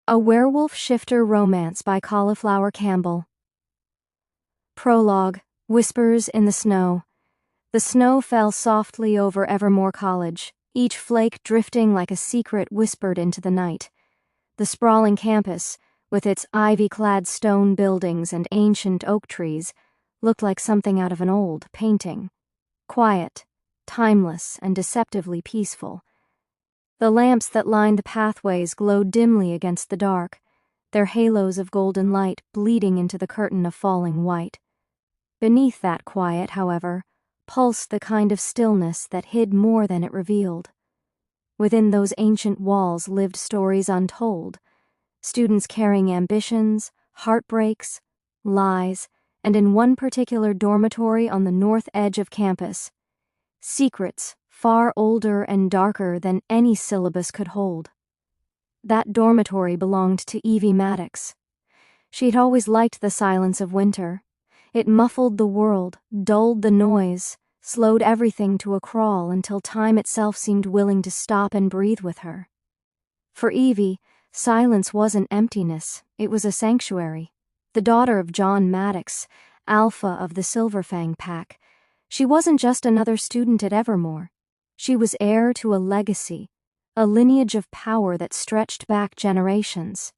A Werewolf Shifter Romance by Cauliflower Campbell. Prologue. Whispers in the Snow. The snow fell softly over Evermore College, each flake drifting like a secret whispered into the night. The sprawling campus, with its ivy-clad stone buildings and ancient oak trees, looked like something out of an old painting. Quiet, timeless, and deceptively peaceful. The lamps that lined the pathways glowed dimly against the dark, their halos of golden light bleeding into the curtain of falling white. Beneath that quiet, however, pulsed the kind of stillness that hid more than it revealed. Within those ancient walls lived stories untold, students carrying ambitions, heartbreaks, lies, and in one particular dormitory on the north edge of campus, secrets far older and darker than any syllabus could hold. That dormitory belonged to Evie Maddox. She'd always liked the silence of winter. It muffled the world, dulled the noise, slowed everything to a crawl until time itself seemed willing to stop and breathe with her. For Evie, silence wasn't emptiness, it was a sanctuary. The daughter of John Maddox, alpha of the Silverfang pack, she wasn't just another student at Evermore. She was heir to a legacy, a lineage of power that stretched back generations.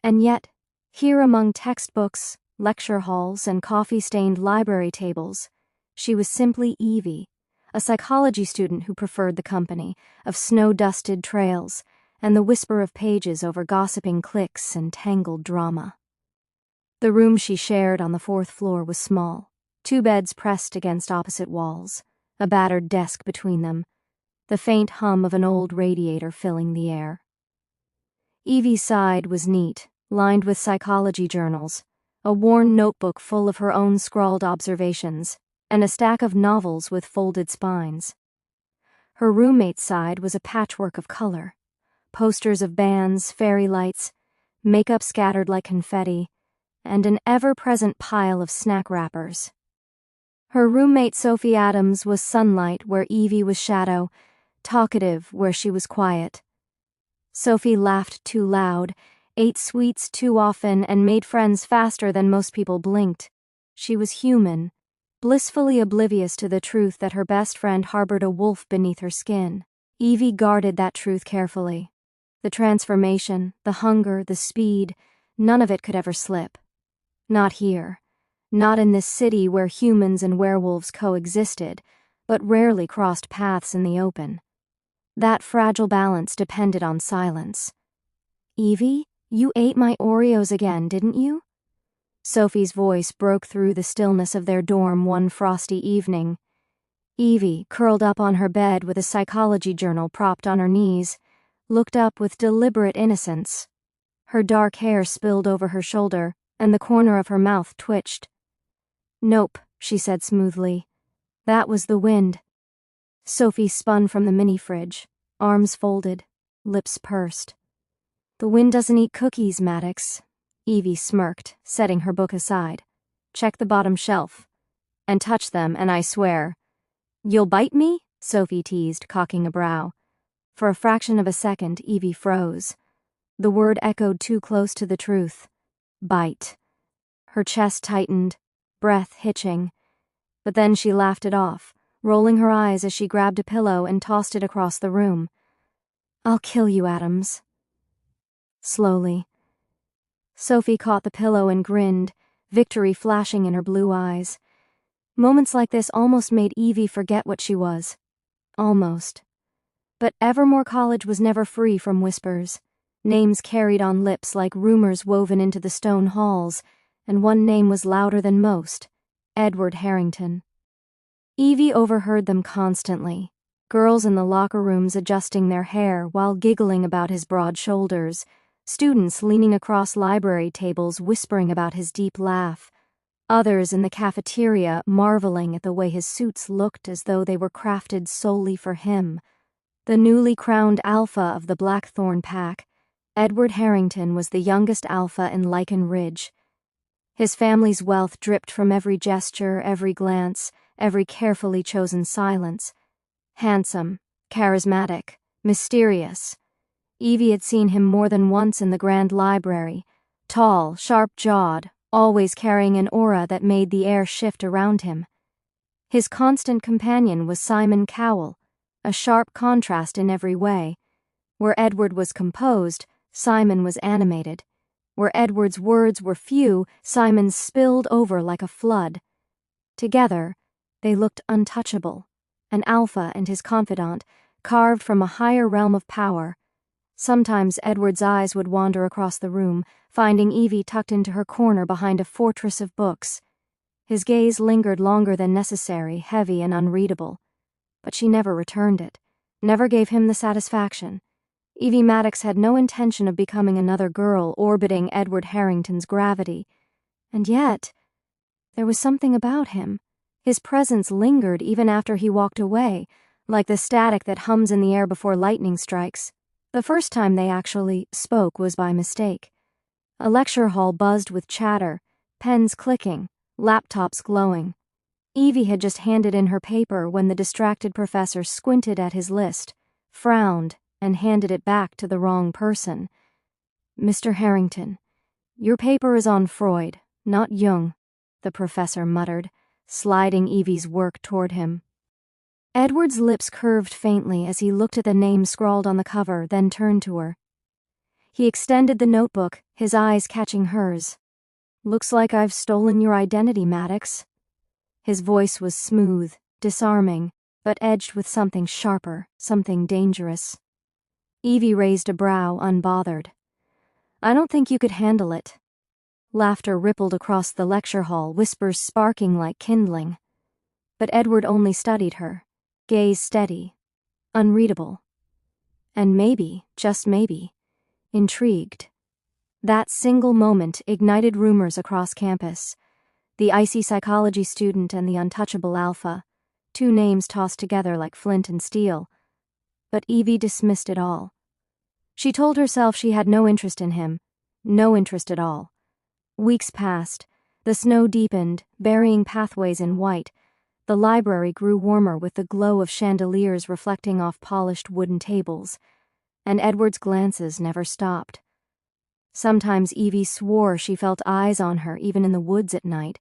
And yet, here among textbooks, lecture halls, and coffee-stained library tables, she was simply Evie, a psychology student who preferred the company of snow-dusted trails and the whisper of pages over gossiping cliques and tangled drama. The room she shared on the 4th floor was small, 2 beds pressed against opposite walls, a battered desk between them, the faint hum of an old radiator filling the air. Evie's side was neat, lined with psychology journals, a worn notebook full of her own scrawled observations, and a stack of novels with folded spines. Her roommate's side was a patchwork of color, posters of bands, fairy lights, makeup scattered like confetti, and an ever-present pile of snack wrappers. Her roommate Sophie Adams was sunlight where Evie was shadow, talkative where she was quiet. Sophie laughed too loud, ate sweets too often, and made friends faster than most people blinked. She was human, blissfully oblivious to the truth that her best friend harbored a wolf beneath her skin. Evie guarded that truth carefully. The transformation, the hunger, the speed, none of it could ever slip. Not here. Not in this city where humans and werewolves coexisted, but rarely crossed paths in the open. That fragile balance depended on silence. "Evie, you ate my Oreos again, didn't you?" Sophie's voice broke through the stillness of their dorm one frosty evening. Evie, curled up on her bed with a psychology journal propped on her knees, looked up with deliberate innocence. Her dark hair spilled over her shoulder, and the corner of her mouth twitched. "Nope," she said smoothly. "That was the wind." Sophie spun from the mini-fridge, arms folded, lips pursed. "The wind doesn't eat cookies, Maddox." Evie smirked, setting her book aside. "Check the bottom shelf. And touch them, and I swear." "You'll bite me?" Sophie teased, cocking a brow. For a fraction of a second, Evie froze. The word echoed too close to the truth. Bite. Her chest tightened, breath hitching. But then she laughed it off, rolling her eyes as she grabbed a pillow and tossed it across the room. "I'll kill you, Adams." Slowly. Sophie caught the pillow and grinned, victory flashing in her blue eyes. Moments like this almost made Evie forget what she was. Almost. But Evermore College was never free from whispers. Names carried on lips like rumors woven into the stone halls, and one name was louder than most: Edward Harrington. Evie overheard them constantly, girls in the locker rooms adjusting their hair while giggling about his broad shoulders, students leaning across library tables whispering about his deep laugh, others in the cafeteria marveling at the way his suits looked as though they were crafted solely for him. The newly crowned alpha of the Blackthorn pack, Edward Harrington was the youngest alpha in Lykan Ridge. His family's wealth dripped from every gesture, every glance, every carefully chosen silence. Handsome, charismatic, mysterious. Evie had seen him more than once in the grand library, tall, sharp-jawed, always carrying an aura that made the air shift around him. His constant companion was Simon Cowell, a sharp contrast in every way. Where Edward was composed, Simon was animated. Where Edward's words were few, Simon's spilled over like a flood. Together, they looked untouchable, an alpha and his confidant, carved from a higher realm of power. Sometimes Edward's eyes would wander across the room, finding Evie tucked into her corner behind a fortress of books. His gaze lingered longer than necessary, heavy and unreadable. But she never returned it, never gave him the satisfaction. Evie Maddox had no intention of becoming another girl orbiting Edward Harrington's gravity. And yet, there was something about him. His presence lingered even after he walked away, like the static that hums in the air before lightning strikes. The first time they actually spoke was by mistake. A lecture hall buzzed with chatter, pens clicking, laptops glowing. Evie had just handed in her paper when the distracted professor squinted at his list, frowned, and handed it back to the wrong person. "Mr. Harrington, your paper is on Freud, not Jung," the professor muttered, sliding Evie's work toward him. Edward's lips curved faintly as he looked at the name scrawled on the cover, then turned to her. He extended the notebook, his eyes catching hers. "Looks like I've stolen your identity, Maddox." His voice was smooth, disarming, but edged with something sharper, something dangerous. Evie raised a brow, unbothered. "I don't think you could handle it." Laughter rippled across the lecture hall, whispers sparking like kindling. But Edward only studied her, gaze steady, unreadable. And maybe, just maybe, intrigued. That single moment ignited rumors across campus. The icy psychology student and the untouchable alpha, two names tossed together like flint and steel. But Evie dismissed it all. She told herself she had no interest in him, no interest at all. Weeks passed, the snow deepened, burying pathways in white. The library grew warmer with the glow of chandeliers reflecting off polished wooden tables, and Edward's glances never stopped. Sometimes Evie swore she felt eyes on her even in the woods at night,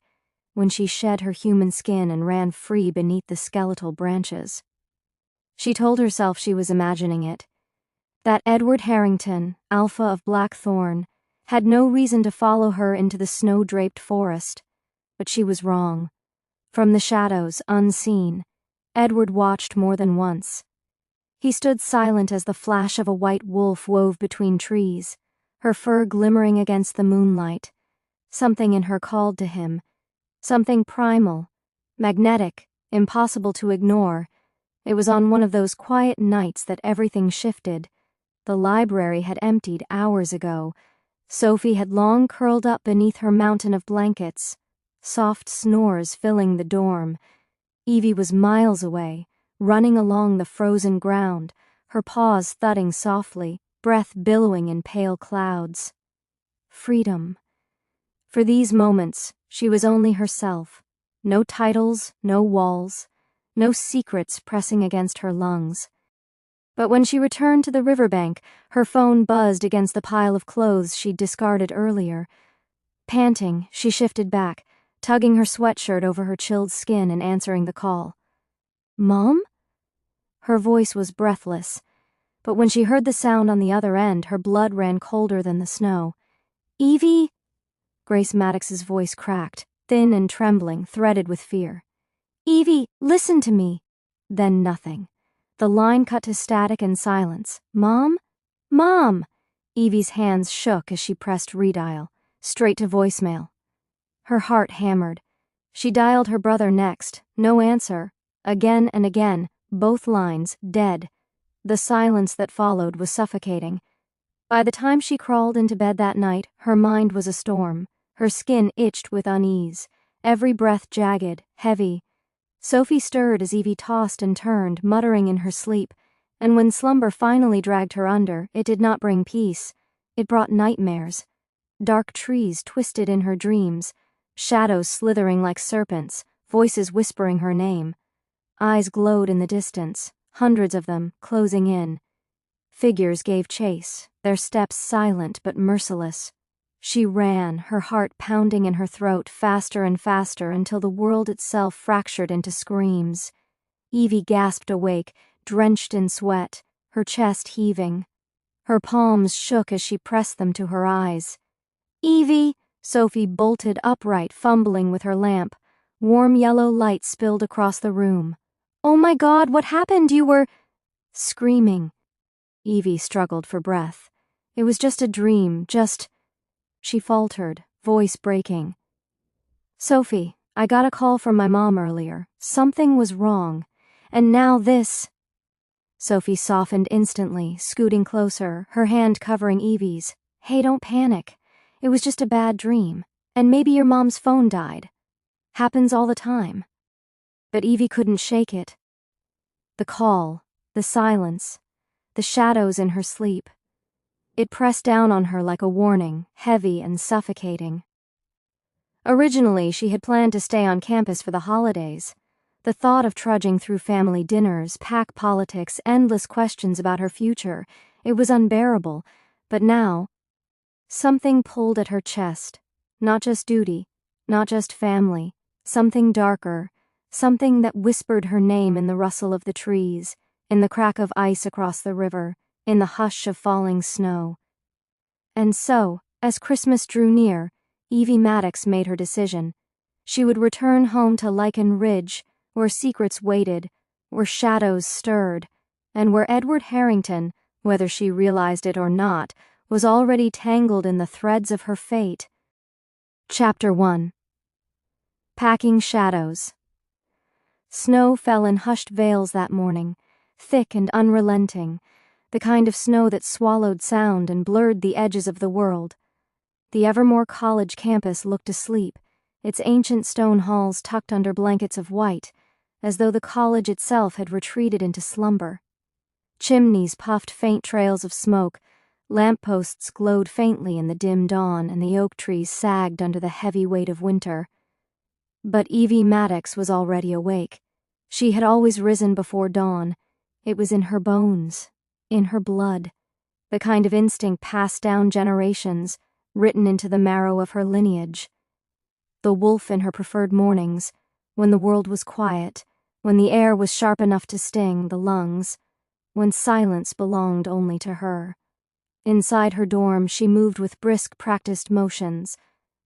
when she shed her human skin and ran free beneath the skeletal branches. She told herself she was imagining it, that Edward Harrington, alpha of Blackthorn, had no reason to follow her into the snow-draped forest, but she was wrong. From the shadows, unseen, Edward watched more than once. He stood silent as the flash of a white wolf wove between trees, her fur glimmering against the moonlight. Something in her called to him, something primal, magnetic, impossible to ignore. It was on one of those quiet nights that everything shifted. The library had emptied hours ago. Sophie had long curled up beneath her mountain of blankets, soft snores filling the dorm. Evie was miles away, running along the frozen ground, her paws thudding softly, breath billowing in pale clouds. Freedom. For these moments, she was only herself. No titles, no walls, no secrets pressing against her lungs. But when she returned to the riverbank, her phone buzzed against the pile of clothes she'd discarded earlier. Panting, she shifted back, tugging her sweatshirt over her chilled skin and answering the call. "Mom?" Her voice was breathless, but when she heard the sound on the other end, her blood ran colder than the snow. "Evie?" Grace Maddox's voice cracked, thin and trembling, threaded with fear. "Evie, listen to me." Then nothing. The line cut to static and silence. "Mom? Mom!" Evie's hands shook as she pressed redial, straight to voicemail. Her heart hammered. She dialed her brother next. No answer. Again and again, both lines dead. The silence that followed was suffocating. By the time she crawled into bed that night, her mind was a storm. Her skin itched with unease, every breath jagged, heavy. Sophie stirred as Evie tossed and turned, muttering in her sleep, and when slumber finally dragged her under, it did not bring peace. It brought nightmares. Dark trees twisted in her dreams, shadows slithering like serpents, voices whispering her name. Eyes glowed in the distance, hundreds of them, closing in. Figures gave chase, their steps silent but merciless. She ran, her heart pounding in her throat faster and faster until the world itself fractured into screams. Evie gasped awake, drenched in sweat, her chest heaving. Her palms shook as she pressed them to her eyes. "Evie!" Sophie bolted upright, fumbling with her lamp. Warm yellow light spilled across the room. "Oh my God, what happened? You were..." Screaming. Evie struggled for breath. It was just a dream, just... She faltered, voice breaking. "Sophie, I got a call from my mom earlier. Something was wrong. And now this..." Sophie softened instantly, scooting closer, her hand covering Evie's. "Hey, don't panic. It was just a bad dream. And maybe your mom's phone died. Happens all the time." But Evie couldn't shake it. The call, the silence, the shadows in her sleep. It pressed down on her like a warning, heavy and suffocating. Originally, she had planned to stay on campus for the holidays. The thought of trudging through family dinners, pack politics, endless questions about her future, it was unbearable. But now, something pulled at her chest. Not just duty, not just family, something darker, something that whispered her name in the rustle of the trees, in the crack of ice across the river, in the hush of falling snow. And so, as Christmas drew near, Evie Maddox made her decision. She would return home to Lykan Ridge, where secrets waited, where shadows stirred, and where Edward Harrington, whether she realized it or not, was already tangled in the threads of her fate. Chapter 1. Packing Shadows. Snow fell in hushed veils that morning, thick and unrelenting, the kind of snow that swallowed sound and blurred the edges of the world. The Evermore College campus looked asleep, its ancient stone halls tucked under blankets of white, as though the college itself had retreated into slumber. Chimneys puffed faint trails of smoke, lampposts glowed faintly in the dim dawn, and the oak trees sagged under the heavy weight of winter. But Evie Maddox was already awake. She had always risen before dawn. It was in her bones, in her blood, the kind of instinct passed down generations, written into the marrow of her lineage. The wolf in her preferred mornings, when the world was quiet, when the air was sharp enough to sting the lungs, when silence belonged only to her. Inside her dorm, she moved with brisk, practiced motions,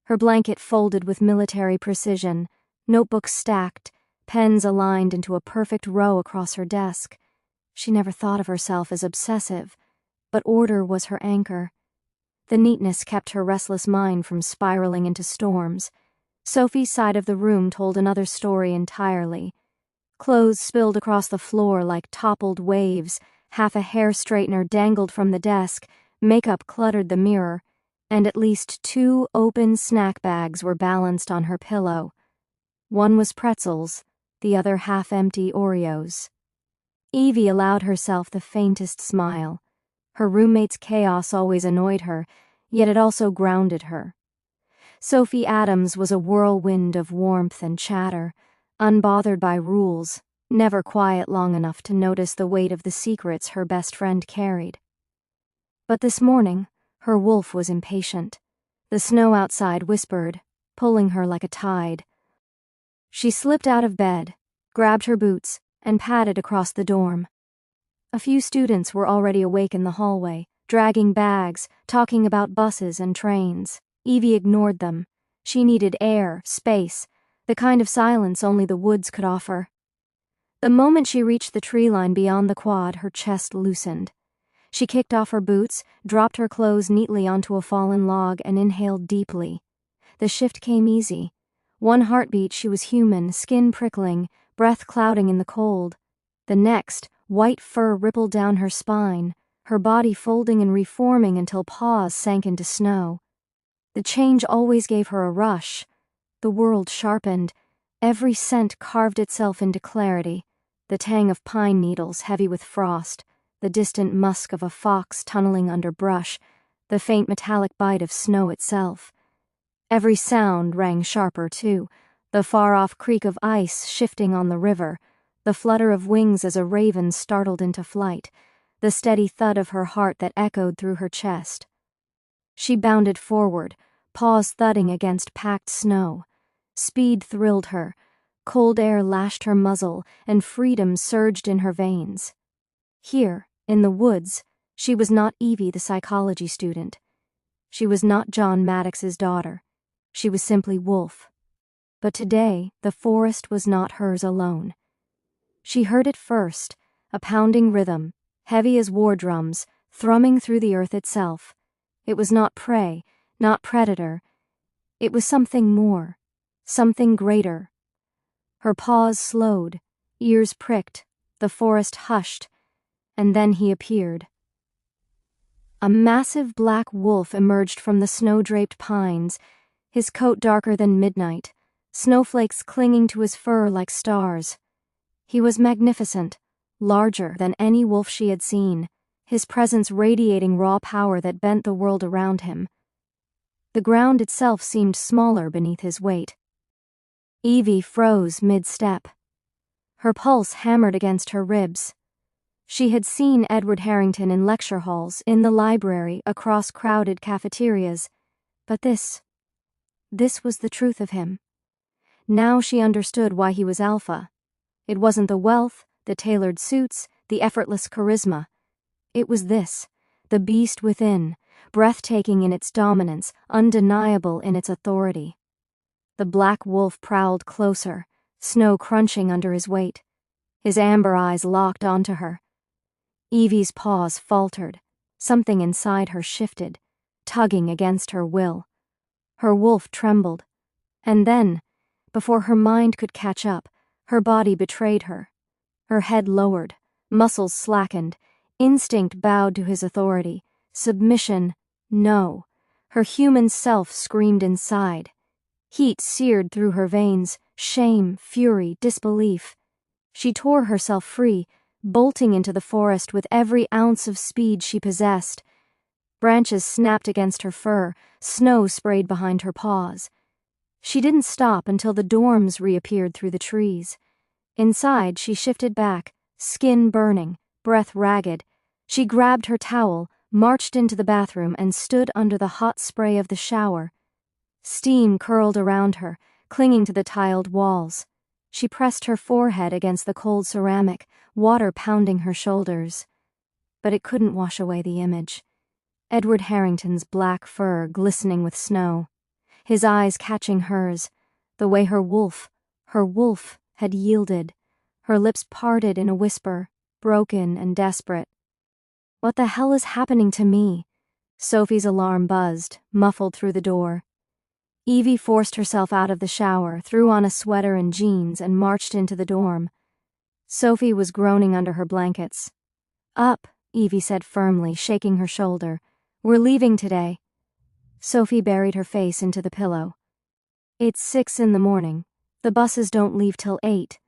her blanket folded with military precision, notebooks stacked, pens aligned into a perfect row across her desk. She never thought of herself as obsessive, but order was her anchor. The neatness kept her restless mind from spiraling into storms. Sophie's side of the room told another story entirely. Clothes spilled across the floor like toppled waves, half a hair straightener dangled from the desk, makeup cluttered the mirror, and at least 2 open snack bags were balanced on her pillow. One was pretzels, the other half-empty Oreos. Evie allowed herself the faintest smile. Her roommate's chaos always annoyed her, yet it also grounded her. Sophie Adams was a whirlwind of warmth and chatter, unbothered by rules, never quiet long enough to notice the weight of the secrets her best friend carried. But this morning, her wolf was impatient. The snow outside whispered, pulling her like a tide. She slipped out of bed, grabbed her boots, and padded across the dorm. A few students were already awake in the hallway, dragging bags, talking about buses and trains. Evie ignored them. She needed air, space, the kind of silence only the woods could offer. The moment she reached the tree line beyond the quad, her chest loosened. She kicked off her boots, dropped her clothes neatly onto a fallen log, and inhaled deeply. The shift came easy. One heartbeat, she was human, skin prickling, breath clouding in the cold. The next, white fur rippled down her spine, her body folding and reforming until paws sank into snow. The change always gave her a rush. The world sharpened. Every scent carved itself into clarity. The tang of pine needles heavy with frost, the distant musk of a fox tunneling under brush, the faint metallic bite of snow itself. Every sound rang sharper, too, the far-off creak of ice shifting on the river, the flutter of wings as a raven startled into flight, the steady thud of her heart that echoed through her chest. She bounded forward, paws thudding against packed snow. Speed thrilled her, cold air lashed her muzzle, and freedom surged in her veins. Here, in the woods, she was not Evie the psychology student. She was not John Maddox's daughter. She was simply Wolf. But today, the forest was not hers alone. She heard it first, a pounding rhythm, heavy as war drums, thrumming through the earth itself. It was not prey, not predator. It was something more, something greater. Her paws slowed, ears pricked, the forest hushed, and then he appeared. A massive black wolf emerged from the snow-draped pines, his coat darker than midnight, snowflakes clinging to his fur like stars. He was magnificent, larger than any wolf she had seen, his presence radiating raw power that bent the world around him. The ground itself seemed smaller beneath his weight. Evie froze mid-step. Her pulse hammered against her ribs. She had seen Edward Harrington in lecture halls, in the library, across crowded cafeterias, but this was the truth of him. Now she understood why he was alpha. It wasn't the wealth, the tailored suits, the effortless charisma. It was this, the beast within, breathtaking in its dominance, undeniable in its authority. The black wolf prowled closer, snow crunching under his weight. His amber eyes locked onto her. Evie's paws faltered. Something inside her shifted, tugging against her will. Her wolf trembled. And then, before her mind could catch up, her body betrayed her. Her head lowered, muscles slackened, instinct bowed to his authority. Submission, no. Her human self screamed inside. Heat seared through her veins, shame, fury, disbelief. She tore herself free, bolting into the forest with every ounce of speed she possessed. Branches snapped against her fur, snow sprayed behind her paws. She didn't stop until the dorms reappeared through the trees. Inside, she shifted back, skin burning, breath ragged. She grabbed her towel, marched into the bathroom, and stood under the hot spray of the shower. Steam curled around her, clinging to the tiled walls. She pressed her forehead against the cold ceramic, water pounding her shoulders. But it couldn't wash away the image. Edward Harrington's black fur glistening with snow, his eyes catching hers, the way her wolf, had yielded, her lips parted in a whisper, broken and desperate. What the hell is happening to me? Sophie's alarm buzzed, muffled through the door. Evie forced herself out of the shower, threw on a sweater and jeans, and marched into the dorm. Sophie was groaning under her blankets. Up, Evie said firmly, shaking her shoulder. We're leaving today. Sophie buried her face into the pillow. It's 6 a.m. The buses don't leave till 8.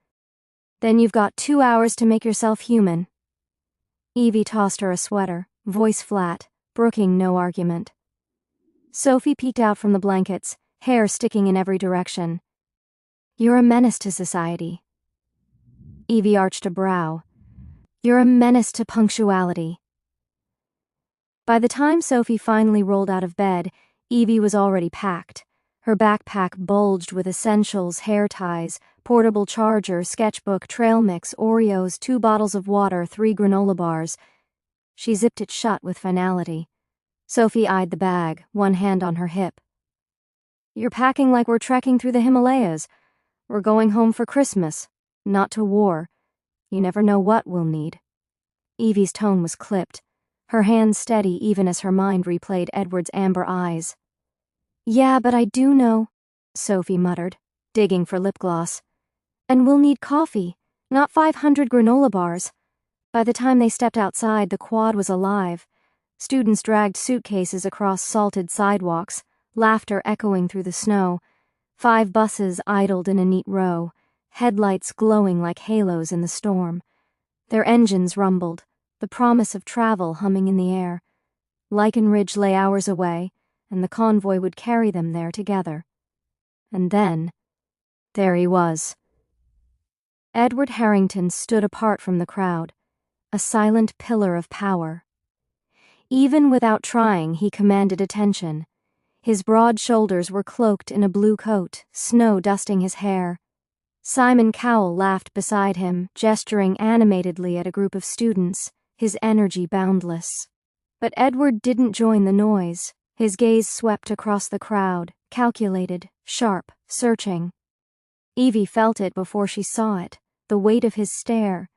Then you've got 2 hours to make yourself human. Evie tossed her a sweater, voice flat, brooking no argument. Sophie peeked out from the blankets, hair sticking in every direction. You're a menace to society. Evie arched a brow. You're a menace to punctuality. By the time Sophie finally rolled out of bed, Evie was already packed. Her backpack bulged with essentials, hair ties, portable charger, sketchbook, trail mix, Oreos, 2 bottles of water, 3 granola bars. She zipped it shut with finality. Sophie eyed the bag, one hand on her hip. You're packing like we're trekking through the Himalayas. We're going home for Christmas, not to war. You never know what we'll need. Evie's tone was clipped, her hands steady even as her mind replayed Edward's amber eyes. Yeah, but I do know, Sophie muttered, digging for lip gloss. And we'll need coffee, not 500 granola bars. By the time they stepped outside, the quad was alive. Students dragged suitcases across salted sidewalks, laughter echoing through the snow. 5 buses idled in a neat row, headlights glowing like halos in the storm. Their engines rumbled, the promise of travel humming in the air. Lykan Ridge lay hours away, and the convoy would carry them there together. And then, there he was. Edward Harrington stood apart from the crowd, a silent pillar of power. Even without trying, he commanded attention. His broad shoulders were cloaked in a blue coat, snow dusting his hair. Simon Cowell laughed beside him, gesturing animatedly at a group of students, his energy boundless. But Edward didn't join the noise. His gaze swept across the crowd, calculated, sharp, searching. Evie felt it before she saw it, the weight of his stare.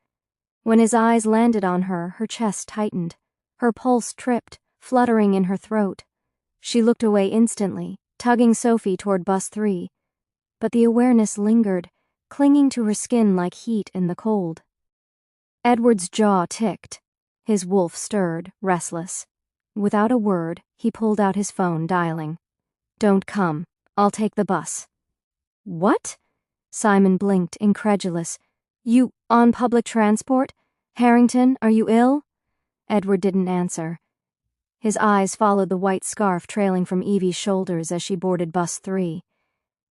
When his eyes landed on her, her chest tightened. Her pulse tripped, fluttering in her throat. She looked away instantly, tugging Sophie toward bus 3. But the awareness lingered, clinging to her skin like heat in the cold. Edward's jaw ticked. His wolf stirred, restless. Without a word, he pulled out his phone, dialing. "Don't come. I'll take the bus." "What?" Simon blinked, incredulous. "You on public transport? Harrington, are you ill?" Edward didn't answer. His eyes followed the white scarf trailing from Evie's shoulders as she boarded bus 3.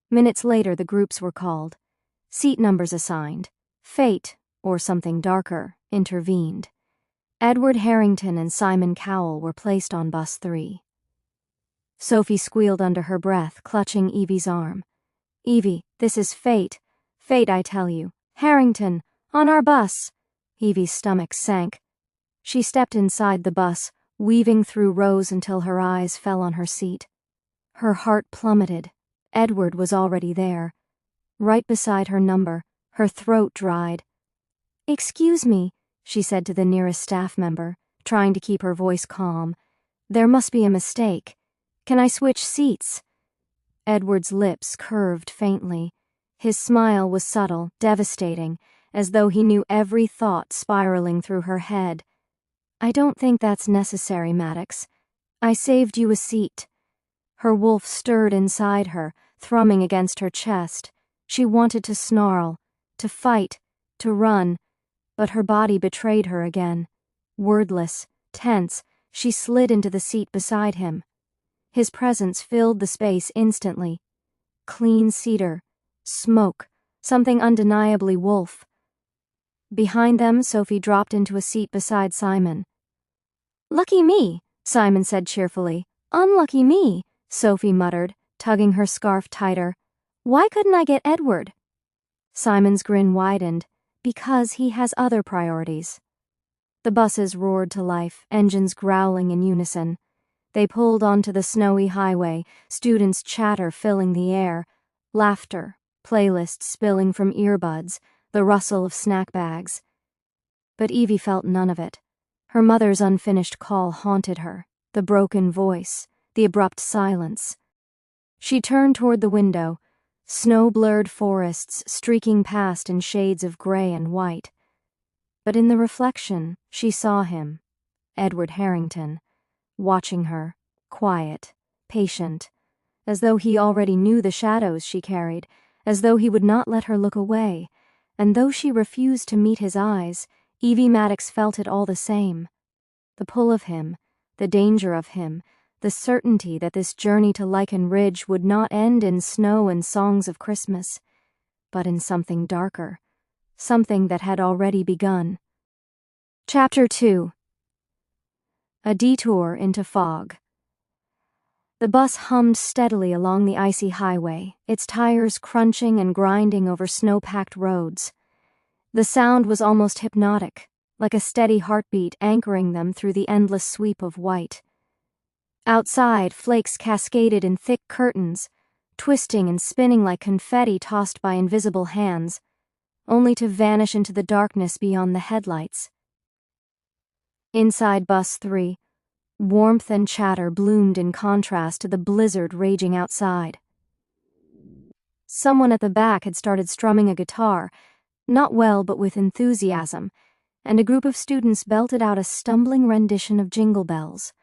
Minutes later, the groups were called. Seat numbers assigned. Fate, or something darker, intervened. Edward Harrington and Simon Cowell were placed on bus 3. Sophie squealed under her breath, clutching Evie's arm. "Evie, this is fate. Fate, I tell you. Harrington, on our bus." Evie's stomach sank. She stepped inside the bus, weaving through rows until her eyes fell on her seat. Her heart plummeted. Edward was already there. Right beside her number, her throat dried. "Excuse me," she said to the nearest staff member, trying to keep her voice calm. "There must be a mistake. Can I switch seats?" Edward's lips curved faintly. His smile was subtle, devastating, as though he knew every thought spiraling through her head. "I don't think that's necessary, Maddox. I saved you a seat." Her wolf stirred inside her, thrumming against her chest. She wanted to snarl, to fight, to run, but her body betrayed her again. Wordless, tense, she slid into the seat beside him. His presence filled the space instantly. Clean cedar, smoke, something undeniably wolf. Behind them, Sophie dropped into a seat beside Simon. "Lucky me," Simon said cheerfully. "Unlucky me," Sophie muttered, tugging her scarf tighter. "Why couldn't I get Edward?" Simon's grin widened. "Because he has other priorities." The buses roared to life, engines growling in unison. They pulled onto the snowy highway, students' chatter filling the air, laughter, playlists spilling from earbuds, the rustle of snack bags. But Evie felt none of it. Her mother's unfinished call haunted her, the broken voice, the abrupt silence. She turned toward the window, snow-blurred forests streaking past in shades of gray and white. But in the reflection, she saw him, Edward Harrington, watching her, quiet, patient, as though he already knew the shadows she carried, as though he would not let her look away, and though she refused to meet his eyes, Evie Maddox felt it all the same. The pull of him, the danger of him, the certainty that this journey to Lykan Ridge would not end in snow and songs of Christmas, but in something darker, something that had already begun. Chapter 2. A detour into fog. The bus hummed steadily along the icy highway, its tires crunching and grinding over snow-packed roads. The sound was almost hypnotic, like a steady heartbeat anchoring them through the endless sweep of white. Outside, flakes cascaded in thick curtains, twisting and spinning like confetti tossed by invisible hands, only to vanish into the darkness beyond the headlights. Inside bus 3, warmth and chatter bloomed in contrast to the blizzard raging outside. Someone at the back had started strumming a guitar, not well but with enthusiasm, and a group of students belted out a stumbling rendition of Jingle Bells.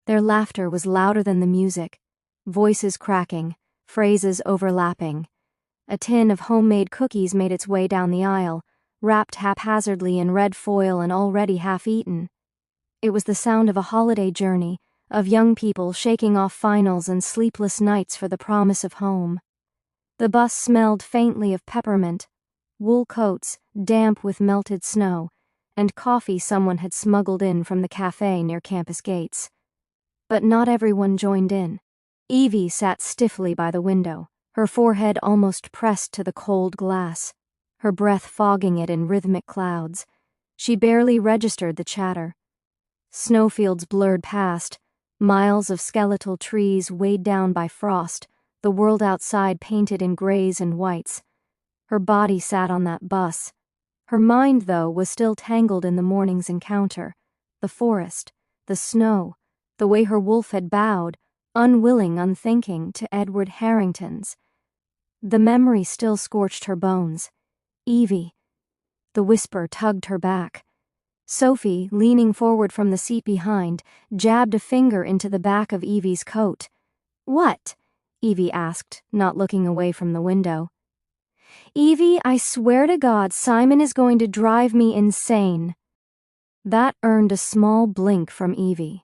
Their laughter was louder than the music, voices cracking, phrases overlapping. A tin of homemade cookies made its way down the aisle, wrapped haphazardly in red foil and already half-eaten. It was the sound of a holiday journey, of young people shaking off finals and sleepless nights for the promise of home. The bus smelled faintly of peppermint, wool coats damp with melted snow, and coffee someone had smuggled in from the cafe near campus gates. But not everyone joined in. Evie sat stiffly by the window, her forehead almost pressed to the cold glass, her breath fogging it in rhythmic clouds. She barely registered the chatter. Snowfields blurred past, miles of skeletal trees weighed down by frost, the world outside painted in grays and whites. Her body sat on that bus. Her mind, though, was still tangled in the morning's encounter. The forest, the snow, the way her wolf had bowed, unwilling, unthinking, to Edward Harrington's. The memory still scorched her bones. Evie. The whisper tugged her back. Sophie, leaning forward from the seat behind, jabbed a finger into the back of Evie's coat. "What?" Evie asked, not looking away from the window. "Evie, I swear to God, Simon is going to drive me insane." That earned a small blink from Evie.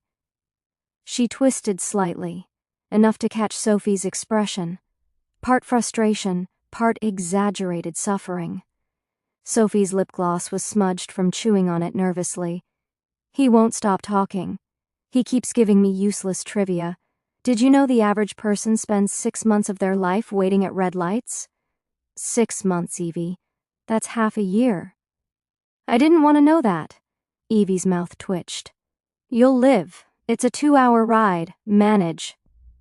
She twisted slightly, enough to catch Sophie's expression. Part frustration, part exaggerated suffering. Sophie's lip gloss was smudged from chewing on it nervously. "He won't stop talking. He keeps giving me useless trivia. Did you know the average person spends 6 months of their life waiting at red lights?" 6 months, Evie. That's half a year. "I didn't want to know that." Evie's mouth twitched. "You'll live. It's a 2-hour ride. Manage."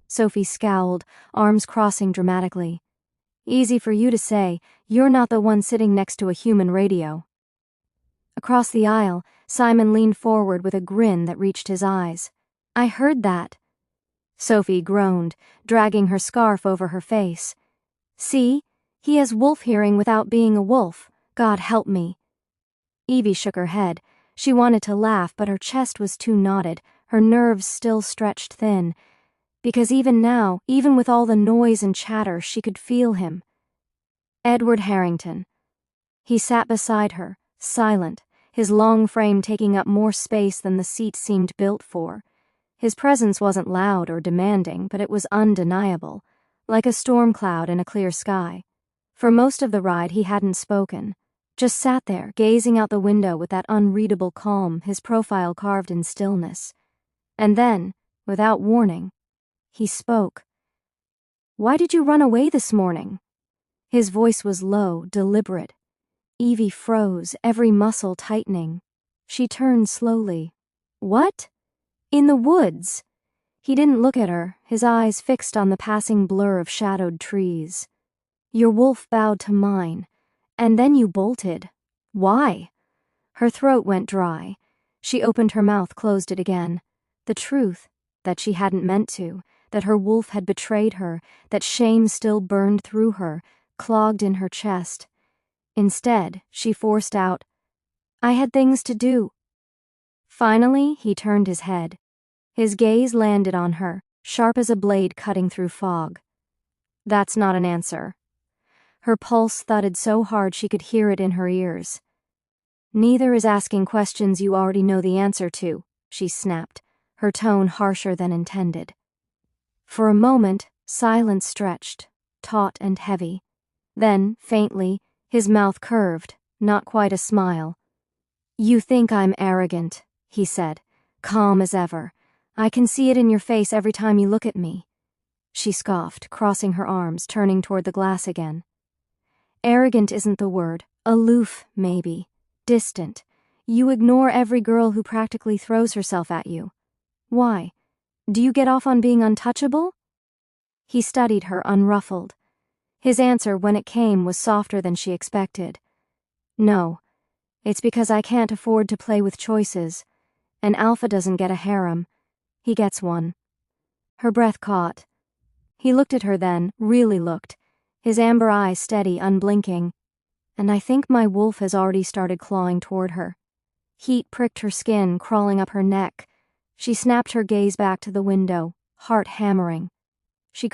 Sophie scowled, arms crossing dramatically. "Easy for you to say. You're not the one sitting next to a human radio." Across the aisle, Simon leaned forward with a grin that reached his eyes. "I heard that." Sophie groaned, dragging her scarf over her face. "See? He has wolf hearing without being a wolf. God help me." Evie shook her head. She wanted to laugh, but her chest was too knotted, her nerves still stretched thin. Because even now, even with all the noise and chatter, she could feel him. Edward Harrington. He sat beside her, silent, his long frame taking up more space than the seat seemed built for. His presence wasn't loud or demanding, but it was undeniable, like a storm cloud in a clear sky. For most of the ride he hadn't spoken, just sat there, gazing out the window with that unreadable calm, his profile carved in stillness. And then, without warning, he spoke. "Why did you run away this morning?" His voice was low, deliberate. Evie froze, every muscle tightening. She turned slowly. "What?" "In the woods." He didn't look at her, his eyes fixed on the passing blur of shadowed trees. "Your wolf bowed to mine, and then you bolted. Why?" Her throat went dry. She opened her mouth, closed it again. The truth, that she hadn't meant to, that her wolf had betrayed her, that shame still burned through her, clogged in her chest. Instead, she forced out, "I had things to do." Finally, he turned his head. His gaze landed on her, sharp as a blade cutting through fog. "That's not an answer." Her pulse thudded so hard she could hear it in her ears. "Neither is asking questions you already know the answer to," she snapped, her tone harsher than intended. For a moment, silence stretched, taut and heavy. Then, faintly, his mouth curved, not quite a smile. "You think I'm arrogant," he said, calm as ever. "I can see it in your face every time you look at me." She scoffed, crossing her arms, turning toward the glass again. "Arrogant isn't the word. Aloof, maybe. Distant. You ignore every girl who practically throws herself at you. Why? Do you get off on being untouchable?" He studied her, unruffled. His answer, when it came, was softer than she expected. "No. It's because I can't afford to play with choices. An alpha doesn't get a harem. He gets one." Her breath caught. He looked at her then, really looked, his amber eyes steady, unblinking. "And I think my wolf has already started clawing toward her." Heat pricked her skin, crawling up her neck. She snapped her gaze back to the window, heart hammering. She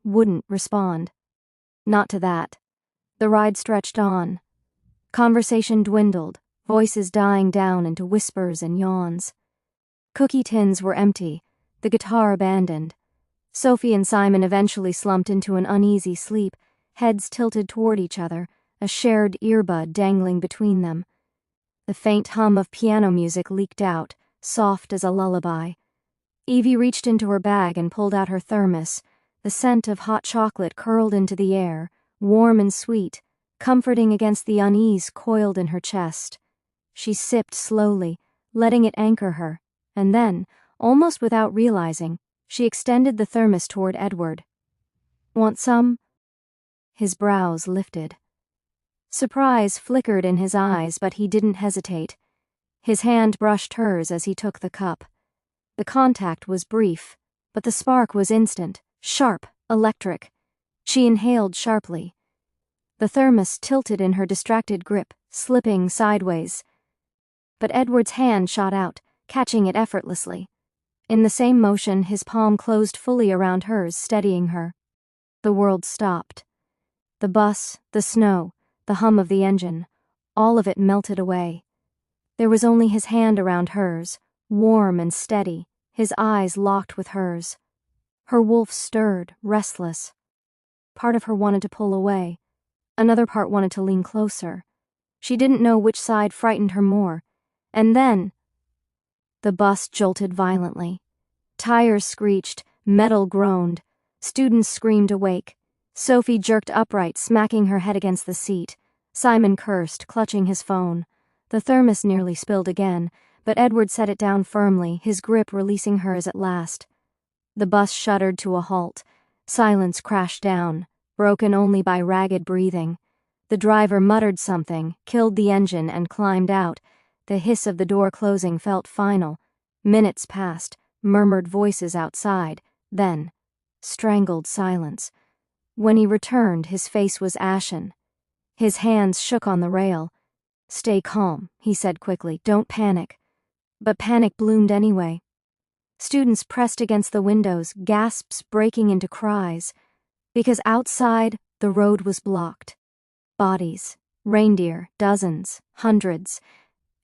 wouldn't respond. Not to that. The ride stretched on. Conversation dwindled, voices dying down into whispers and yawns. Cookie tins were empty, the guitar abandoned. Sophie and Simon eventually slumped into an uneasy sleep, heads tilted toward each other, a shared earbud dangling between them. The faint hum of piano music leaked out, soft as a lullaby. Evie reached into her bag and pulled out her thermos. The scent of hot chocolate curled into the air, warm and sweet, comforting against the unease coiled in her chest. She sipped slowly, letting it anchor her, and then, almost without realizing, she extended the thermos toward Edward. "Want some?" His brows lifted. Surprise flickered in his eyes, but he didn't hesitate. His hand brushed hers as he took the cup. The contact was brief, but the spark was instant, sharp, electric. She inhaled sharply. The thermos tilted in her distracted grip, slipping sideways. But Edward's hand shot out, catching it effortlessly. In the same motion, his palm closed fully around hers, steadying her. The world stopped. The bus, the snow, the hum of the engine, all of it melted away. There was only his hand around hers, warm and steady, his eyes locked with hers. Her wolf stirred, restless. Part of her wanted to pull away. Another part wanted to lean closer. She didn't know which side frightened her more. And then the bus jolted violently. Tires screeched, metal groaned. Students screamed awake. Sophie jerked upright, smacking her head against the seat. Simon cursed, clutching his phone. The thermos nearly spilled again, but Edward set it down firmly, his grip releasing hers at last. The bus shuddered to a halt. Silence crashed down, broken only by ragged breathing. The driver muttered something, killed the engine, and climbed out. The hiss of the door closing felt final. Minutes passed, murmured voices outside, then strangled silence. When he returned, his face was ashen. His hands shook on the rail. "Stay calm," he said quickly. "Don't panic." But panic bloomed anyway. Students pressed against the windows, gasps breaking into cries. Because outside, the road was blocked. Bodies, reindeer, dozens, hundreds.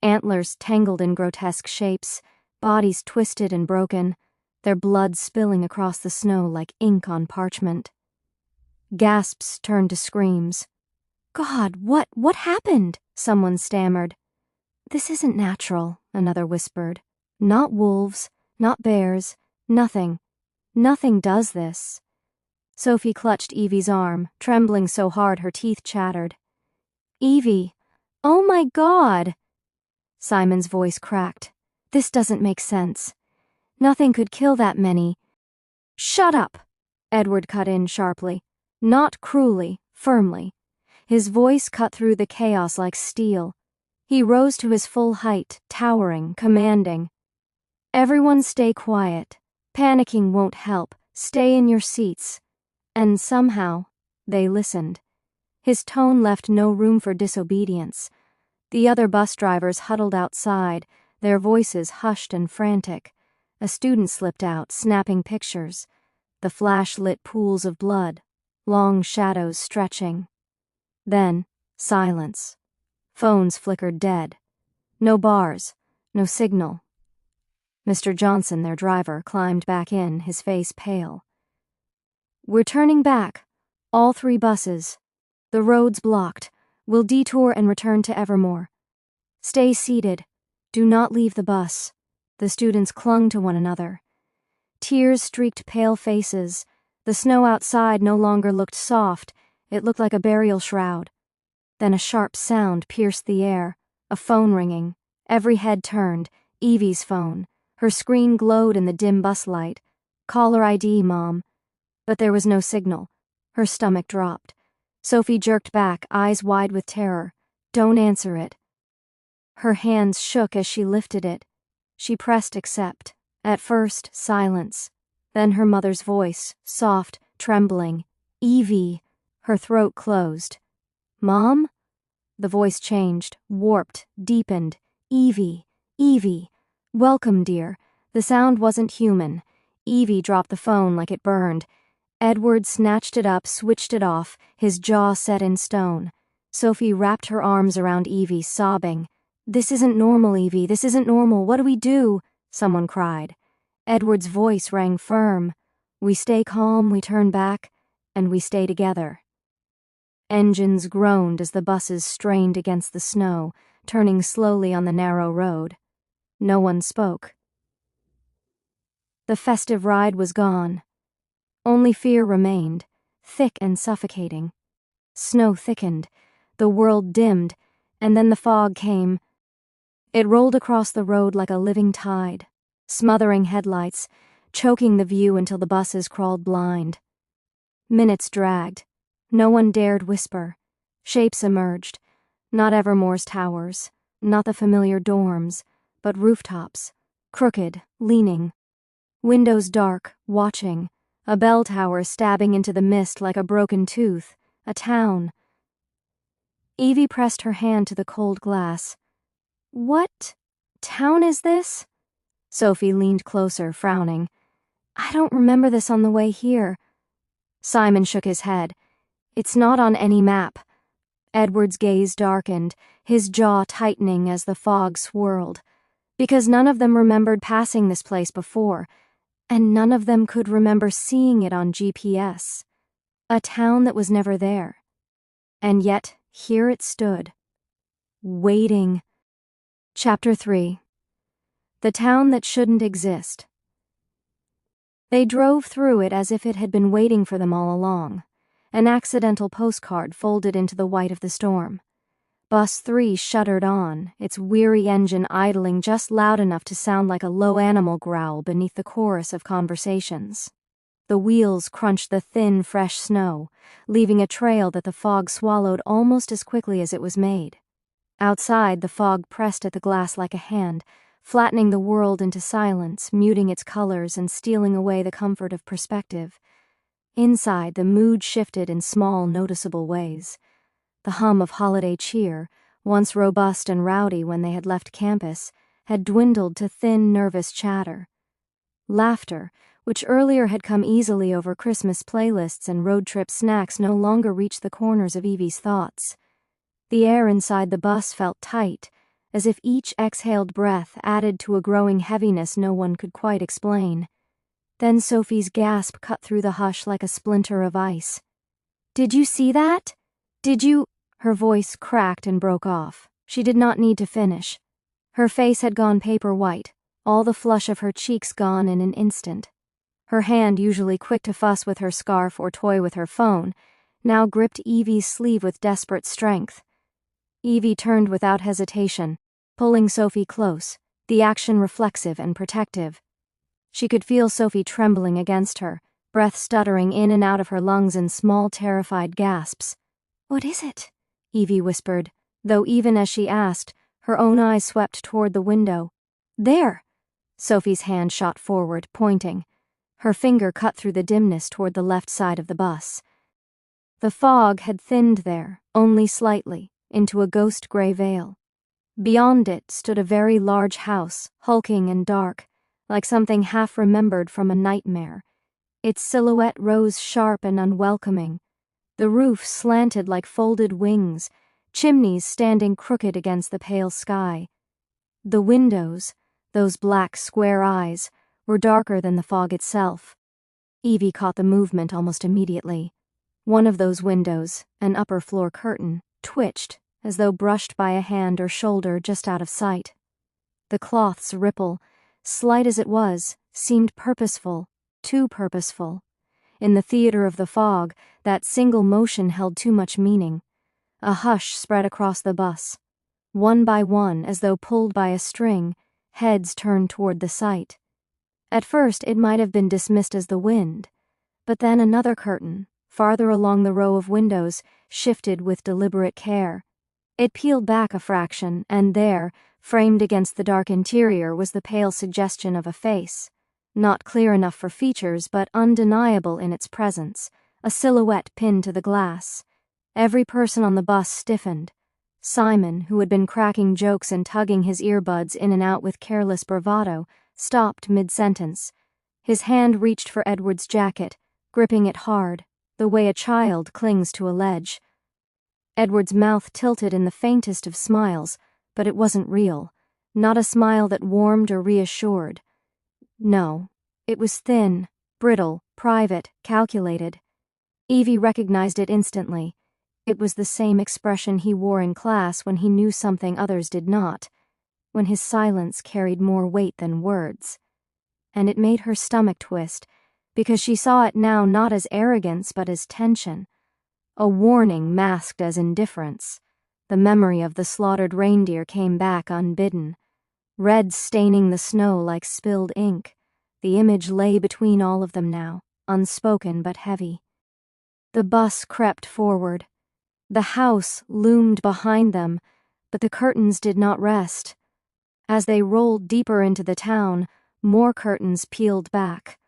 Antlers tangled in grotesque shapes, bodies twisted and broken, their blood spilling across the snow like ink on parchment. Gasps turned to screams. "God, what happened?" someone stammered. "This isn't natural," another whispered. "Not wolves, not bears, nothing. Nothing does this." Sophie clutched Evie's arm, trembling so hard her teeth chattered. "Evie! Oh my God!" Simon's voice cracked. "This doesn't make sense. Nothing could kill that many." "Shut up!" Edward cut in sharply. Not cruelly, firmly. His voice cut through the chaos like steel. He rose to his full height, towering, commanding. "Everyone stay quiet. Panicking won't help. Stay in your seats." And somehow, they listened. His tone left no room for disobedience. The other bus drivers huddled outside, their voices hushed and frantic. A student slipped out, snapping pictures. The flash lit pools of blood, long shadows stretching. Then, silence. Phones flickered dead. No bars, no signal. Mr. Johnson, their driver, climbed back in, his face pale. "We're turning back. All 3 buses. The road's blocked. We'll detour and return to Evermore. Stay seated. Do not leave the bus." The students clung to one another. Tears streaked pale faces. The snow outside no longer looked soft. It looked like a burial shroud. Then a sharp sound pierced the air. A phone ringing. Every head turned. Evie's phone. Her screen glowed in the dim bus light. "Caller ID, Mom." But there was no signal. Her stomach dropped. Sophie jerked back, eyes wide with terror. "Don't answer it." Her hands shook as she lifted it. She pressed accept. At first, silence. Then her mother's voice, soft, trembling. "Evie." Her throat closed. "Mom?" The voice changed, warped, deepened. "Evie. Evie. Welcome, dear." The sound wasn't human. Evie dropped the phone like it burned. Edward snatched it up, switched it off, his jaw set in stone. Sophie wrapped her arms around Evie, sobbing. "This isn't normal, Evie. This isn't normal. What do we do?" Someone cried. Edward's voice rang firm. "We stay calm, we turn back, and we stay together." Engines groaned as the buses strained against the snow. turning slowly on the narrow road. No one spoke. The festive ride was gone. Only fear remained, thick and suffocating. Snow thickened, the world dimmed, and then the fog came. It rolled across the road like a living tide, smothering headlights, choking the view until the buses crawled blind. Minutes dragged. No one dared whisper. Shapes emerged. Not Evermore's towers, not the familiar dorms, but rooftops, crooked, leaning. Windows dark, watching. A bell tower stabbing into the mist like a broken tooth. A town. Evie pressed her hand to the cold glass. What town is this? Sophie leaned closer, frowning. I don't remember this on the way here. Simon shook his head. It's not on any map. Edward's gaze darkened, his jaw tightening as the fog swirled. Because none of them remembered passing this place before, and none of them could remember seeing it on GPS. A town that was never there. And yet, here it stood. Waiting. Chapter 3. The town that shouldn't exist. They drove through it as if it had been waiting for them all along, an accidental postcard folded into the white of the storm. Bus 3 shuddered on, its weary engine idling just loud enough to sound like a low animal growl beneath the chorus of conversations. The wheels crunched the thin, fresh snow, leaving a trail that the fog swallowed almost as quickly as it was made. Outside, the fog pressed at the glass like a hand, flattening the world into silence, muting its colors and stealing away the comfort of perspective. Inside, the mood shifted in small, noticeable ways. The hum of holiday cheer, once robust and rowdy when they had left campus, had dwindled to thin, nervous chatter. Laughter, which earlier had come easily over Christmas playlists and road trip snacks, no longer reached the corners of Evie's thoughts. The air inside the bus felt tight, as if each exhaled breath added to a growing heaviness no one could quite explain. Then Sophie's gasp cut through the hush like a splinter of ice. "Did you see that? Did you—" Her voice cracked and broke off. She did not need to finish. Her face had gone paper white, all the flush of her cheeks gone in an instant. Her hand, usually quick to fuss with her scarf or toy with her phone, now gripped Evie's sleeve with desperate strength. Evie turned without hesitation, pulling Sophie close, the action reflexive and protective. She could feel Sophie trembling against her, breath stuttering in and out of her lungs in small, terrified gasps. "What is it?" Evie whispered, though even as she asked, her own eyes swept toward the window. "There!" Sophie's hand shot forward, pointing. Her finger cut through the dimness toward the left side of the bus. The fog had thinned there, only slightly, into a ghost-gray veil. Beyond it stood a very large house, hulking and dark, like something half-remembered from a nightmare. Its silhouette rose sharp and unwelcoming. The roof slanted like folded wings, chimneys standing crooked against the pale sky. The windows, those black square eyes, were darker than the fog itself. Evie caught the movement almost immediately. One of those windows, an upper-floor curtain, twitched, as though brushed by a hand or shoulder just out of sight. The cloth's ripple, slight as it was, seemed purposeful, too purposeful. In the theater of the fog, that single motion held too much meaning. A hush spread across the bus. One by one, as though pulled by a string, heads turned toward the sight. At first, it might have been dismissed as the wind, but then another curtain, farther along the row of windows, shifted with deliberate care. It peeled back a fraction, and there, framed against the dark interior, was the pale suggestion of a face. Not clear enough for features, but undeniable in its presence, a silhouette pinned to the glass. Every person on the bus stiffened. Simon, who had been cracking jokes and tugging his earbuds in and out with careless bravado, stopped mid-sentence. His hand reached for Edward's jacket, gripping it hard, the way a child clings to a ledge. Edward's mouth tilted in the faintest of smiles, but it wasn't real, not a smile that warmed or reassured. No, it was thin, brittle, private, calculated. Evie recognized it instantly. It was the same expression he wore in class when he knew something others did not, when his silence carried more weight than words. And it made her stomach twist, because she saw it now not as arrogance but as tension, a warning masked as indifference. The memory of the slaughtered reindeer came back unbidden, red staining the snow like spilled ink. The image lay between all of them now, unspoken but heavy. The bus crept forward. The house loomed behind them, but the curtains did not rest. As they rolled deeper into the town, more curtains peeled back.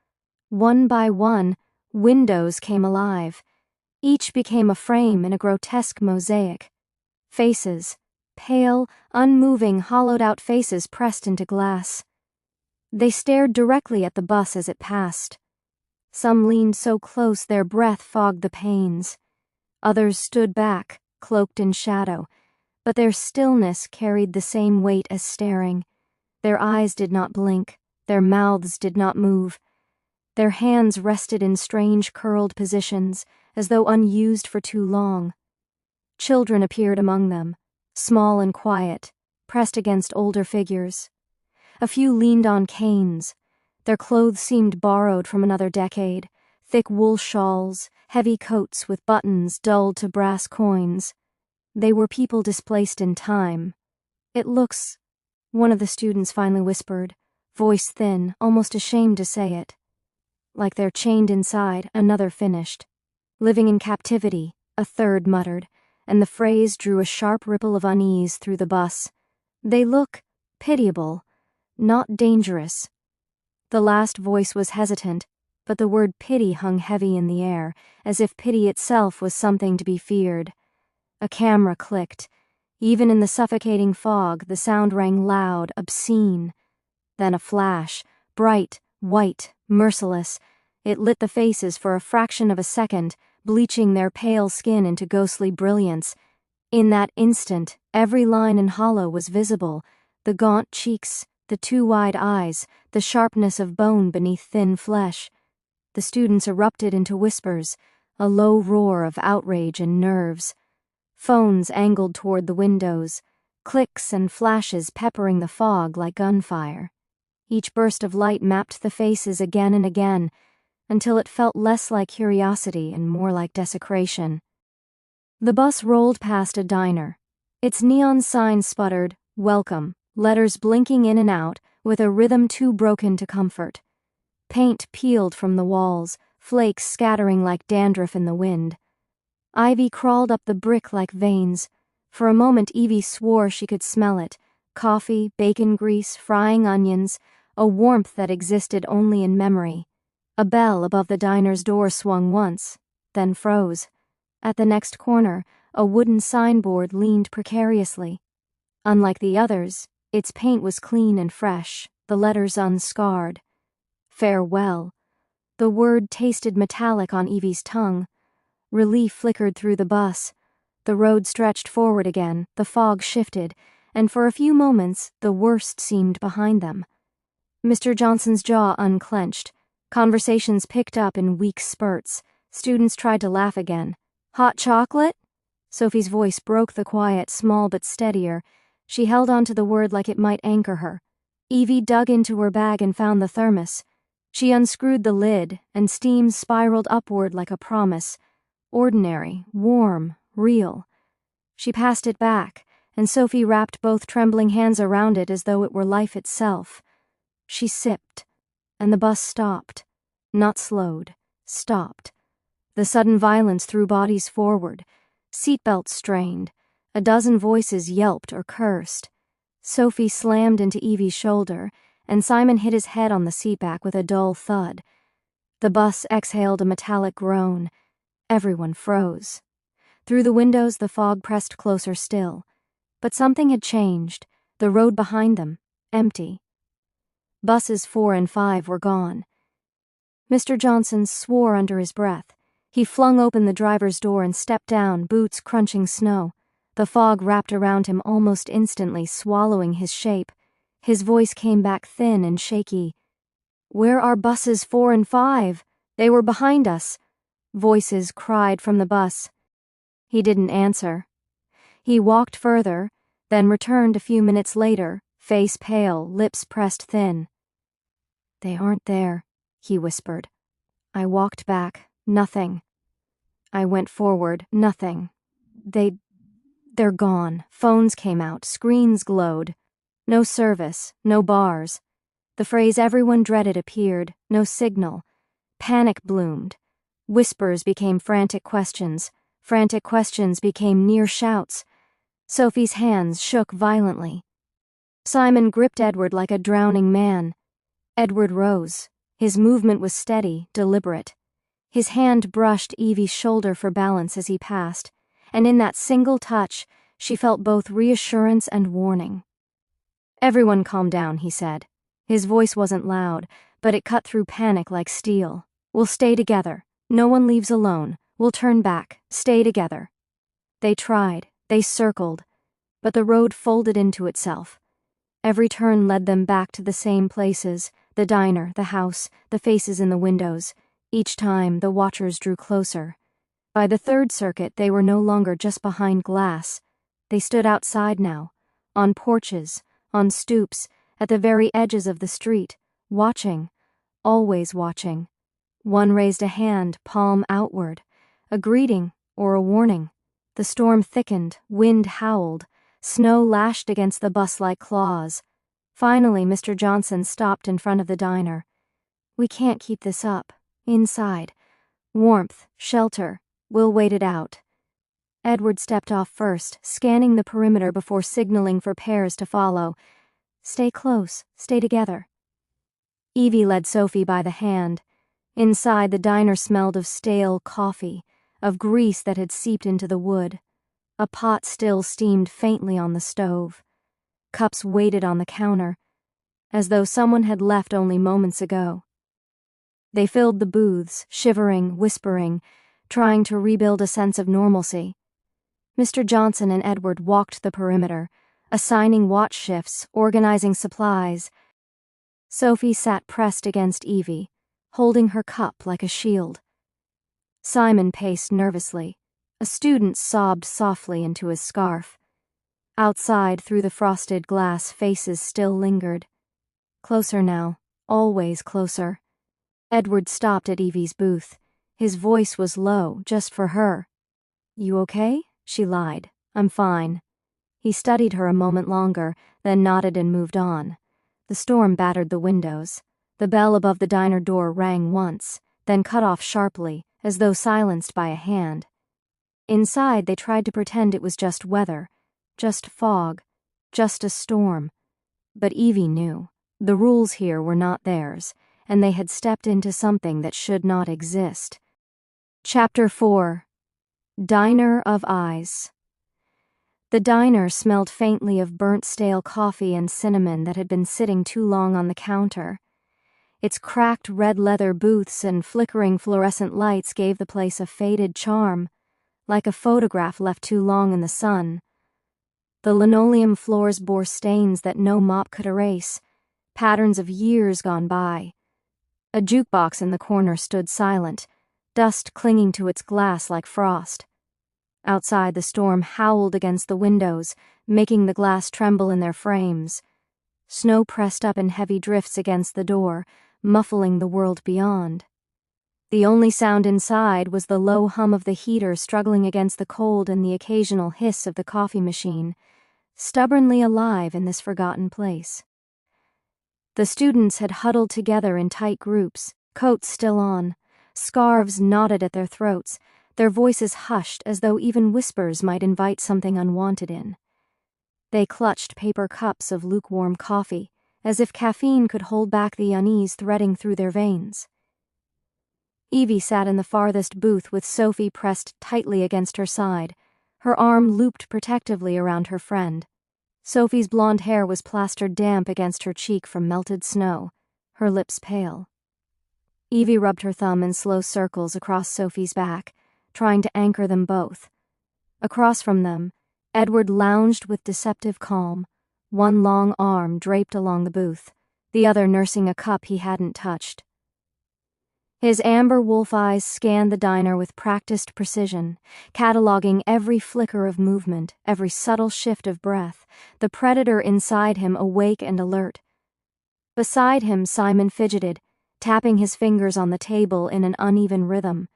One by one, windows came alive. Each became a frame in a grotesque mosaic. Faces, pale, unmoving, hollowed-out faces pressed into glass. They stared directly at the bus as it passed. Some leaned so close their breath fogged the panes. Others stood back, cloaked in shadow, but their stillness carried the same weight as staring. Their eyes did not blink, their mouths did not move. Their hands rested in strange curled positions, as though unused for too long. Children appeared among them, small and quiet, pressed against older figures. A few leaned on canes. Their clothes seemed borrowed from another decade, thick wool shawls, heavy coats with buttons dulled to brass coins. They were people displaced in time. "It looks," one of the students finally whispered, voice thin, almost ashamed to say it. "Like they're chained inside," another finished. "Living in captivity," a third muttered, and the phrase drew a sharp ripple of unease through the bus. "They look pitiable, not dangerous." The last voice was hesitant, but the word pity hung heavy in the air, as if pity itself was something to be feared. A camera clicked. Even in the suffocating fog, the sound rang loud, obscene. Then a flash, bright, white, merciless. It lit the faces for a fraction of a second, bleaching their pale skin into ghostly brilliance. In that instant, every line and hollow was visible, the gaunt cheeks, the two wide eyes, the sharpness of bone beneath thin flesh. The students erupted into whispers, a low roar of outrage and nerves. Phones angled toward the windows, clicks and flashes peppering the fog like gunfire. Each burst of light mapped the faces again and again, until it felt less like curiosity and more like desecration. The bus rolled past a diner. Its neon sign sputtered, "Welcome," letters blinking in and out, with a rhythm too broken to comfort. Paint peeled from the walls, flakes scattering like dandruff in the wind. Ivy crawled up the brick like veins. For a moment Evie swore she could smell it. Coffee, bacon grease, frying onions, a warmth that existed only in memory. A bell above the diner's door swung once, then froze. At the next corner, a wooden signboard leaned precariously. Unlike the others, its paint was clean and fresh, the letters unscarred. Farewell. The word tasted metallic on Evie's tongue. Relief flickered through the bus. The road stretched forward again, the fog shifted, and for a few moments the worst seemed behind them. Mr. Johnson's jaw unclenched. Conversations picked up in weak spurts. Students tried to laugh again. "Hot chocolate?" Sophie's voice broke the quiet, small but steadier. She held on to the word like it might anchor her. Evie dug into her bag and found the thermos. She unscrewed the lid, and steam spiraled upward like a promise. Ordinary, warm, real. She passed it back, and Sophie wrapped both trembling hands around it as though it were life itself. She sipped, and the bus stopped. Not slowed, stopped. The sudden violence threw bodies forward. Seatbelts strained. A dozen voices yelped or cursed. Sophie slammed into Evie's shoulder, and Simon hit his head on the seatback with a dull thud. The bus exhaled a metallic groan. Everyone froze. Through the windows the fog pressed closer still. But something had changed. The road behind them, empty. Buses 4 and 5 were gone. Mr. Johnson swore under his breath. He flung open the driver's door and stepped down, boots crunching snow. The fog wrapped around him almost instantly, swallowing his shape. His voice came back thin and shaky. "Where are buses 4 and 5? They were behind us." Voices cried from the bus. He didn't answer. He walked further, then returned a few minutes later, face pale, lips pressed thin. "They aren't there," he whispered. I walked back. Nothing. I went forward. Nothing. They're gone. Phones came out. Screens glowed. No service. No bars. The phrase everyone dreaded appeared. No signal. Panic bloomed. Whispers became frantic questions. Frantic questions became near shouts. Sophie's hands shook violently. Simon gripped Edward like a drowning man. Edward rose. His movement was steady, deliberate. His hand brushed Evie's shoulder for balance as he passed, and in that single touch, she felt both reassurance and warning. "Everyone calm down," he said. His voice wasn't loud, but it cut through panic like steel. "We'll stay together. No one leaves alone. We'll turn back. Stay together." They tried. They circled. But the road folded into itself. Every turn led them back to the same places, the diner, the house, the faces in the windows. Each time, the watchers drew closer. By the third circuit, they were no longer just behind glass. They stood outside now, on porches, on stoops, at the very edges of the street, watching, always watching. One raised a hand, palm outward, a greeting or a warning. The storm thickened, wind howled, snow lashed against the bus like claws. Finally, Mr. Johnson stopped in front of the diner. "We can't keep this up. Inside. Warmth, shelter. We'll wait it out." Edward stepped off first, scanning the perimeter before signaling for pairs to follow. "Stay close. Stay together." Evie led Sophie by the hand. Inside, the diner smelled of stale coffee, of grease that had seeped into the wood. A pot still steamed faintly on the stove. Cups waited on the counter, as though someone had left only moments ago. They filled the booths, shivering, whispering, trying to rebuild a sense of normalcy. Mr. Johnson and Edward walked the perimeter, assigning watch shifts, organizing supplies. Sophie sat pressed against Evie, holding her cup like a shield. Simon paced nervously. A student sobbed softly into his scarf. Outside, through the frosted glass, faces still lingered. Closer now, always closer. Edward stopped at Evie's booth. His voice was low, just for her. "You okay?" She lied. "I'm fine." He studied her a moment longer, then nodded and moved on. The storm battered the windows. The bell above the diner door rang once, then cut off sharply, as though silenced by a hand. Inside, they tried to pretend it was just weather, just fog, just a storm. But Evie knew. The rules here were not theirs, and they had stepped into something that should not exist. Chapter 4. Diner of Eyes. The diner smelled faintly of burnt stale coffee and cinnamon that had been sitting too long on the counter. Its cracked red leather booths and flickering fluorescent lights gave the place a faded charm, like a photograph left too long in the sun. The linoleum floors bore stains that no mop could erase, patterns of years gone by. A jukebox in the corner stood silent, dust clinging to its glass like frost. Outside, the storm howled against the windows, making the glass tremble in their frames. Snow pressed up in heavy drifts against the door, muffling the world beyond. The only sound inside was the low hum of the heater struggling against the cold and the occasional hiss of the coffee machine, stubbornly alive in this forgotten place. The students had huddled together in tight groups, coats still on, scarves knotted at their throats, their voices hushed as though even whispers might invite something unwanted in. They clutched paper cups of lukewarm coffee, as if caffeine could hold back the unease threading through their veins. Evie sat in the farthest booth with Sophie pressed tightly against her side, her arm looped protectively around her friend. Sophie's blonde hair was plastered damp against her cheek from melted snow, her lips pale. Evie rubbed her thumb in slow circles across Sophie's back, trying to anchor them both. Across from them, Edward lounged with deceptive calm, one long arm draped along the booth, the other nursing a cup he hadn't touched. His amber wolf eyes scanned the diner with practiced precision, cataloging every flicker of movement, every subtle shift of breath, the predator inside him awake and alert. Beside him, Simon fidgeted, tapping his fingers on the table in an uneven rhythm.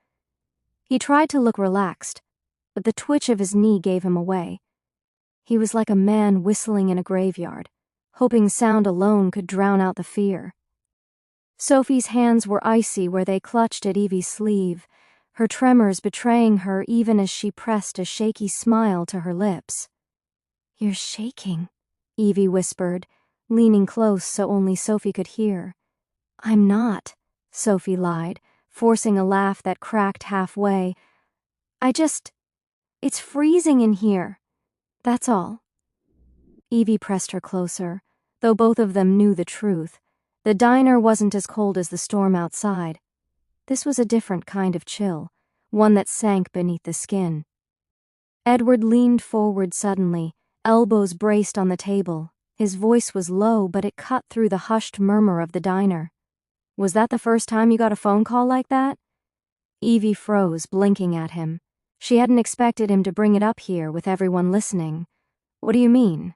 He tried to look relaxed, but the twitch of his knee gave him away. He was like a man whistling in a graveyard, hoping sound alone could drown out the fear. Sophie's hands were icy where they clutched at Evie's sleeve, her tremors betraying her even as she pressed a shaky smile to her lips. "You're shaking," Evie whispered, leaning close so only Sophie could hear. "I'm not," Sophie lied, forcing a laugh that cracked halfway. It's freezing in here. That's all." Evie pressed her closer, though both of them knew the truth. The diner wasn't as cold as the storm outside. This was a different kind of chill, one that sank beneath the skin. Edward leaned forward suddenly, elbows braced on the table. His voice was low, but it cut through the hushed murmur of the diner. "Was that the first time you got a phone call like that?" Evie froze, blinking at him. She hadn't expected him to bring it up here with everyone listening. "What do you mean?"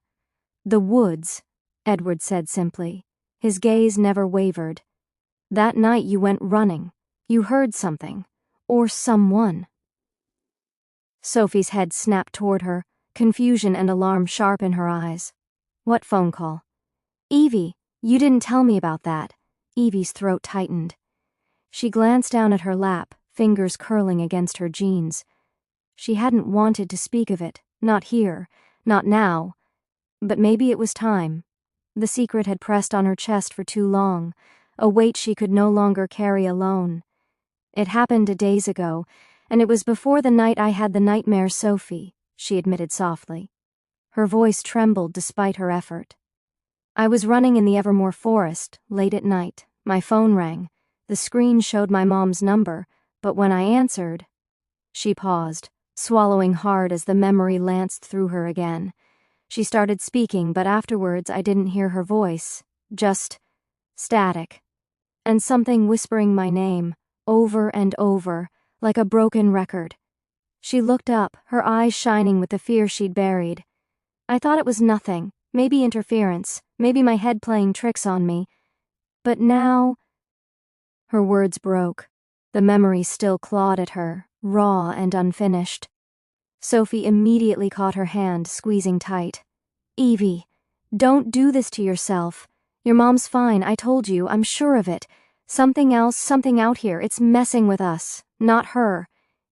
"The woods," Edward said simply. His gaze never wavered. "That night you went running. You heard something. Or someone." Sophie's head snapped toward her, confusion and alarm sharp in her eyes. "What phone call?" "Evie, you didn't tell me about that." Evie's throat tightened. She glanced down at her lap, fingers curling against her jeans. She hadn't wanted to speak of it, not here, not now. But maybe it was time. The secret had pressed on her chest for too long, a weight she could no longer carry alone. "It happened days ago, and it was before the night I had the nightmare, Sophie," she admitted softly. Her voice trembled despite her effort. "I was running in the Evermore forest, late at night. My phone rang. The screen showed my mom's number, but when I answered..." She paused, swallowing hard as the memory lanced through her again. She started speaking, but afterwards I didn't hear her voice, just static, and something whispering my name, over and over, like a broken record. She looked up, her eyes shining with the fear she'd buried. I thought it was nothing, maybe interference, maybe my head playing tricks on me. But now... Her words broke. The memory still clawed at her, raw and unfinished. Sophie immediately caught her hand, squeezing tight. "Evie, don't do this to yourself. Your mom's fine, I told you, I'm sure of it. Something else, something out here, it's messing with us, not her."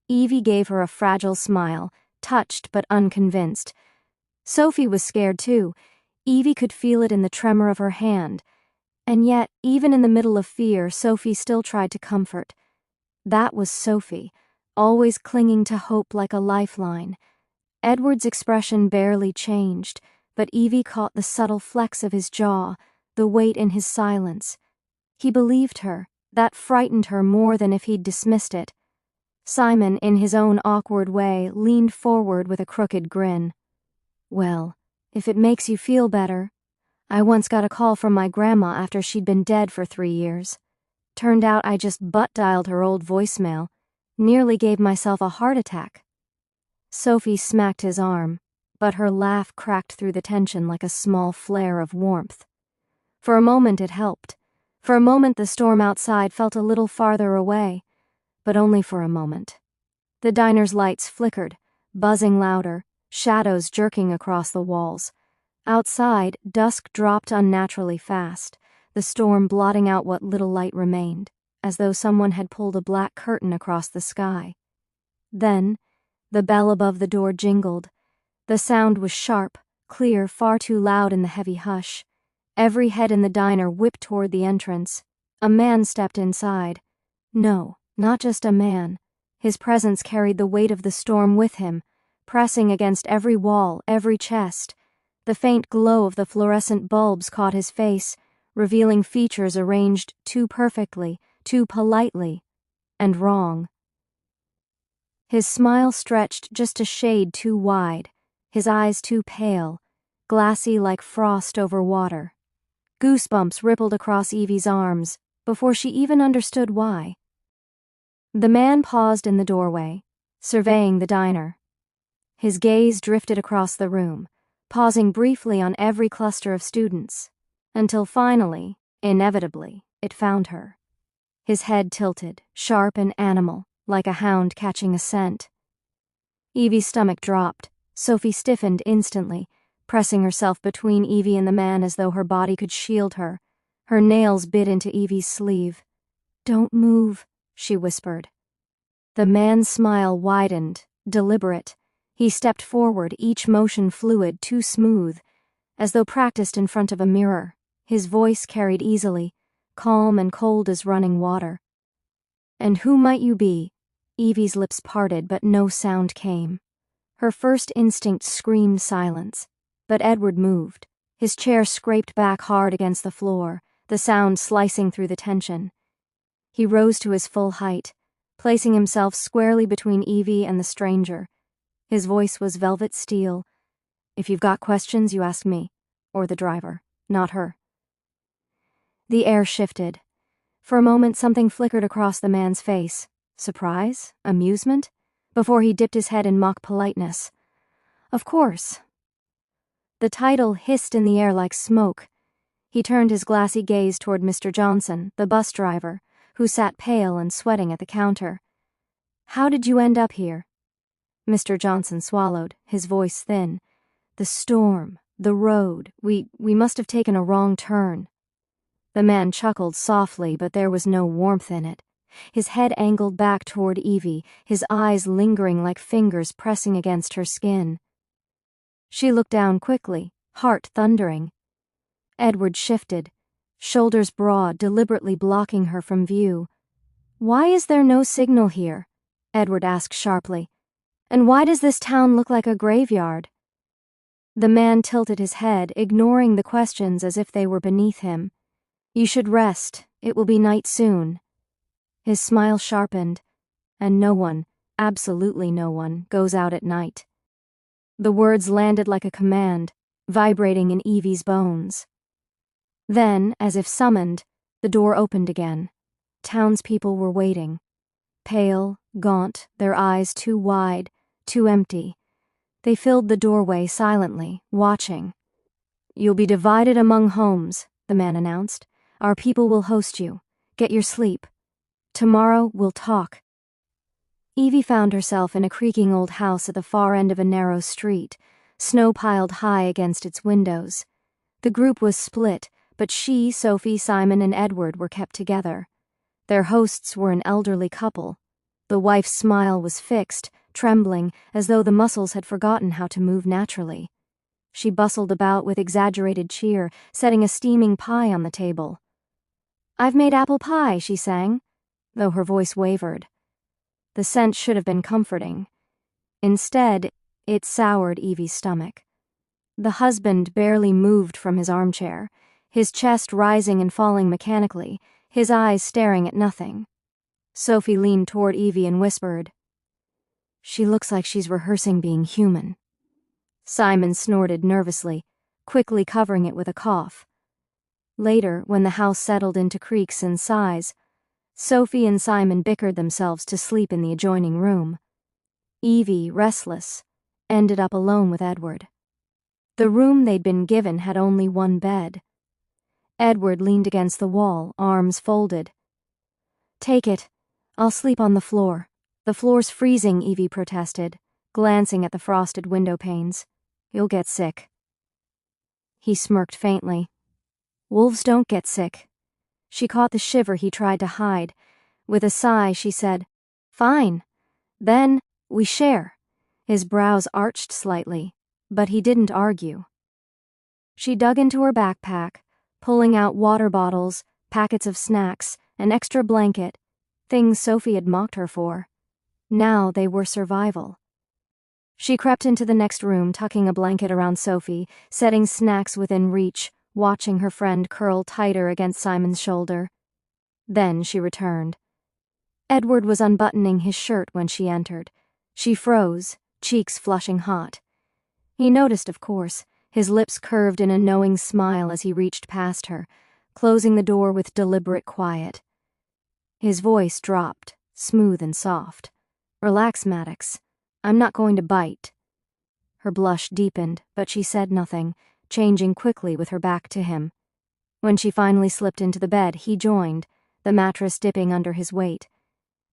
Evie gave her a fragile smile, touched but unconvinced. Sophie was scared too. Evie could feel it in the tremor of her hand. And yet, even in the middle of fear, Sophie still tried to comfort. That was Sophie, always clinging to hope like a lifeline. Edward's expression barely changed, but Evie caught the subtle flex of his jaw, the weight in his silence. He believed her. That frightened her more than if he'd dismissed it. Simon, in his own awkward way, leaned forward with a crooked grin. "Well, if it makes you feel better, I once got a call from my grandma after she'd been dead for 3 years. Turned out I just butt-dialed her old voicemail. Nearly gave myself a heart attack." Sophie smacked his arm, but her laugh cracked through the tension like a small flare of warmth. For a moment it helped. For a moment the storm outside felt a little farther away, but only for a moment. The diner's lights flickered, buzzing louder, shadows jerking across the walls. Outside, dusk dropped unnaturally fast, the storm blotting out what little light remained, as though someone had pulled a black curtain across the sky. Then, the bell above the door jingled. The sound was sharp, clear, far too loud in the heavy hush. Every head in the diner whipped toward the entrance. A man stepped inside. No, not just a man. His presence carried the weight of the storm with him, pressing against every wall, every chest. The faint glow of the fluorescent bulbs caught his face, revealing features arranged too perfectly, too politely, and wrong. His smile stretched just a shade too wide, his eyes too pale, glassy like frost over water. Goosebumps rippled across Evie's arms before she even understood why. The man paused in the doorway, surveying the diner. His gaze drifted across the room, pausing briefly on every cluster of students, until finally, inevitably, it found her. His head tilted, sharp and animal, like a hound catching a scent. Evie's stomach dropped. Sophie stiffened instantly, pressing herself between Evie and the man as though her body could shield her. Her nails bit into Evie's sleeve. "Don't move," she whispered. The man's smile widened, deliberate. He stepped forward, each motion fluid, too smooth, as though practiced in front of a mirror. His voice carried easily, calm and cold as running water. "And who might you be?" Evie's lips parted, but no sound came. Her first instinct screamed silence, but Edward moved. His chair scraped back hard against the floor, the sound slicing through the tension. He rose to his full height, placing himself squarely between Evie and the stranger. His voice was velvet steel. "If you've got questions, you ask me, or the driver, not her." The air shifted. For a moment, something flickered across the man's face. Surprise? Amusement? Before he dipped his head in mock politeness. "Of course." The title hissed in the air like smoke. He turned his glassy gaze toward Mr. Johnson, the bus driver, who sat pale and sweating at the counter. "How did you end up here?" Mr. Johnson swallowed, his voice thin. "The storm, the road, we must have taken a wrong turn." The man chuckled softly, but there was no warmth in it. His head angled back toward Evie, his eyes lingering like fingers pressing against her skin. She looked down quickly, heart thundering. Edward shifted, shoulders broad, deliberately blocking her from view. "Why is there no signal here?" Edward asked sharply. "And why does this town look like a graveyard?" The man tilted his head, ignoring the questions as if they were beneath him. "You should rest. It will be night soon." His smile sharpened, and no one, absolutely no one, goes out at night. The words landed like a command, vibrating in Evie's bones. Then, as if summoned, the door opened again. Townspeople were waiting. Pale, gaunt, their eyes too wide, too empty. They filled the doorway silently, watching. "You'll be divided among homes," the man announced. "Our people will host you. Get your sleep. Tomorrow we'll talk." Evie found herself in a creaking old house at the far end of a narrow street, snow piled high against its windows. The group was split, but she, Sophie, Simon, and Edward were kept together. Their hosts were an elderly couple. The wife's smile was fixed, trembling, as though the muscles had forgotten how to move naturally. She bustled about with exaggerated cheer, setting a steaming pie on the table. "I've made apple pie," she sang, though her voice wavered. The scent should have been comforting. Instead, it soured Evie's stomach. The husband barely moved from his armchair, his chest rising and falling mechanically, his eyes staring at nothing. Sophie leaned toward Evie and whispered, "She looks like she's rehearsing being human." Simon snorted nervously, quickly covering it with a cough. Later, when the house settled into creaks and sighs, Sophie and Simon bickered themselves to sleep in the adjoining room. Evie, restless, ended up alone with Edward. The room they'd been given had only one bed. Edward leaned against the wall, arms folded. "Take it. I'll sleep on the floor." "The floor's freezing," Evie protested, glancing at the frosted window panes. "You'll get sick." He smirked faintly. "Wolves don't get sick." She caught the shiver he tried to hide. With a sigh, she said, "Fine. Then we share." His brows arched slightly, but he didn't argue. She dug into her backpack, pulling out water bottles, packets of snacks, an extra blanket, things Sophie had mocked her for. Now they were survival. She crept into the next room, tucking a blanket around Sophie, setting snacks within reach, watching her friend curl tighter against Simon's shoulder. Then she returned. Edward was unbuttoning his shirt when she entered. She froze, cheeks flushing hot. He noticed, of course, his lips curved in a knowing smile as he reached past her, closing the door with deliberate quiet. His voice dropped, smooth and soft. "Relax, Maddox. I'm not going to bite." Her blush deepened, but she said nothing, changing quickly with her back to him. When she finally slipped into the bed, he joined, the mattress dipping under his weight.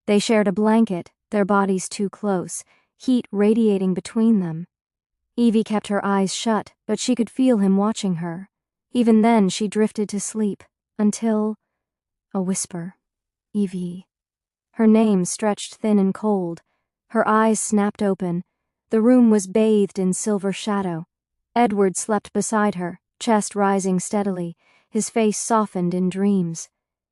They shared a blanket, their bodies too close, heat radiating between them. Evie kept her eyes shut, but she could feel him watching her. Even then, she drifted to sleep, until a whisper. "Evie." Her name stretched thin and cold. Her eyes snapped open. The room was bathed in silver shadow. Edward slept beside her, chest rising steadily, his face softened in dreams.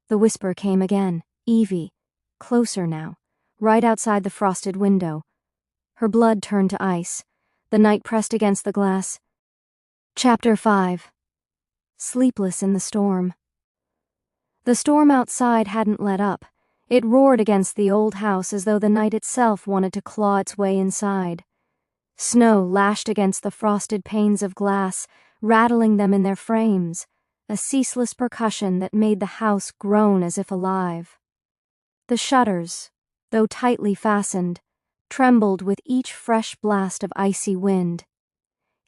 The whisper came again. "Evie." Closer now, right outside the frosted window. Her blood turned to ice. The night pressed against the glass. Chapter 5. Sleepless in the storm. The storm outside hadn't let up. It roared against the old house as though the night itself wanted to claw its way inside. Snow lashed against the frosted panes of glass, rattling them in their frames, a ceaseless percussion that made the house groan as if alive. The shutters, though tightly fastened, trembled with each fresh blast of icy wind.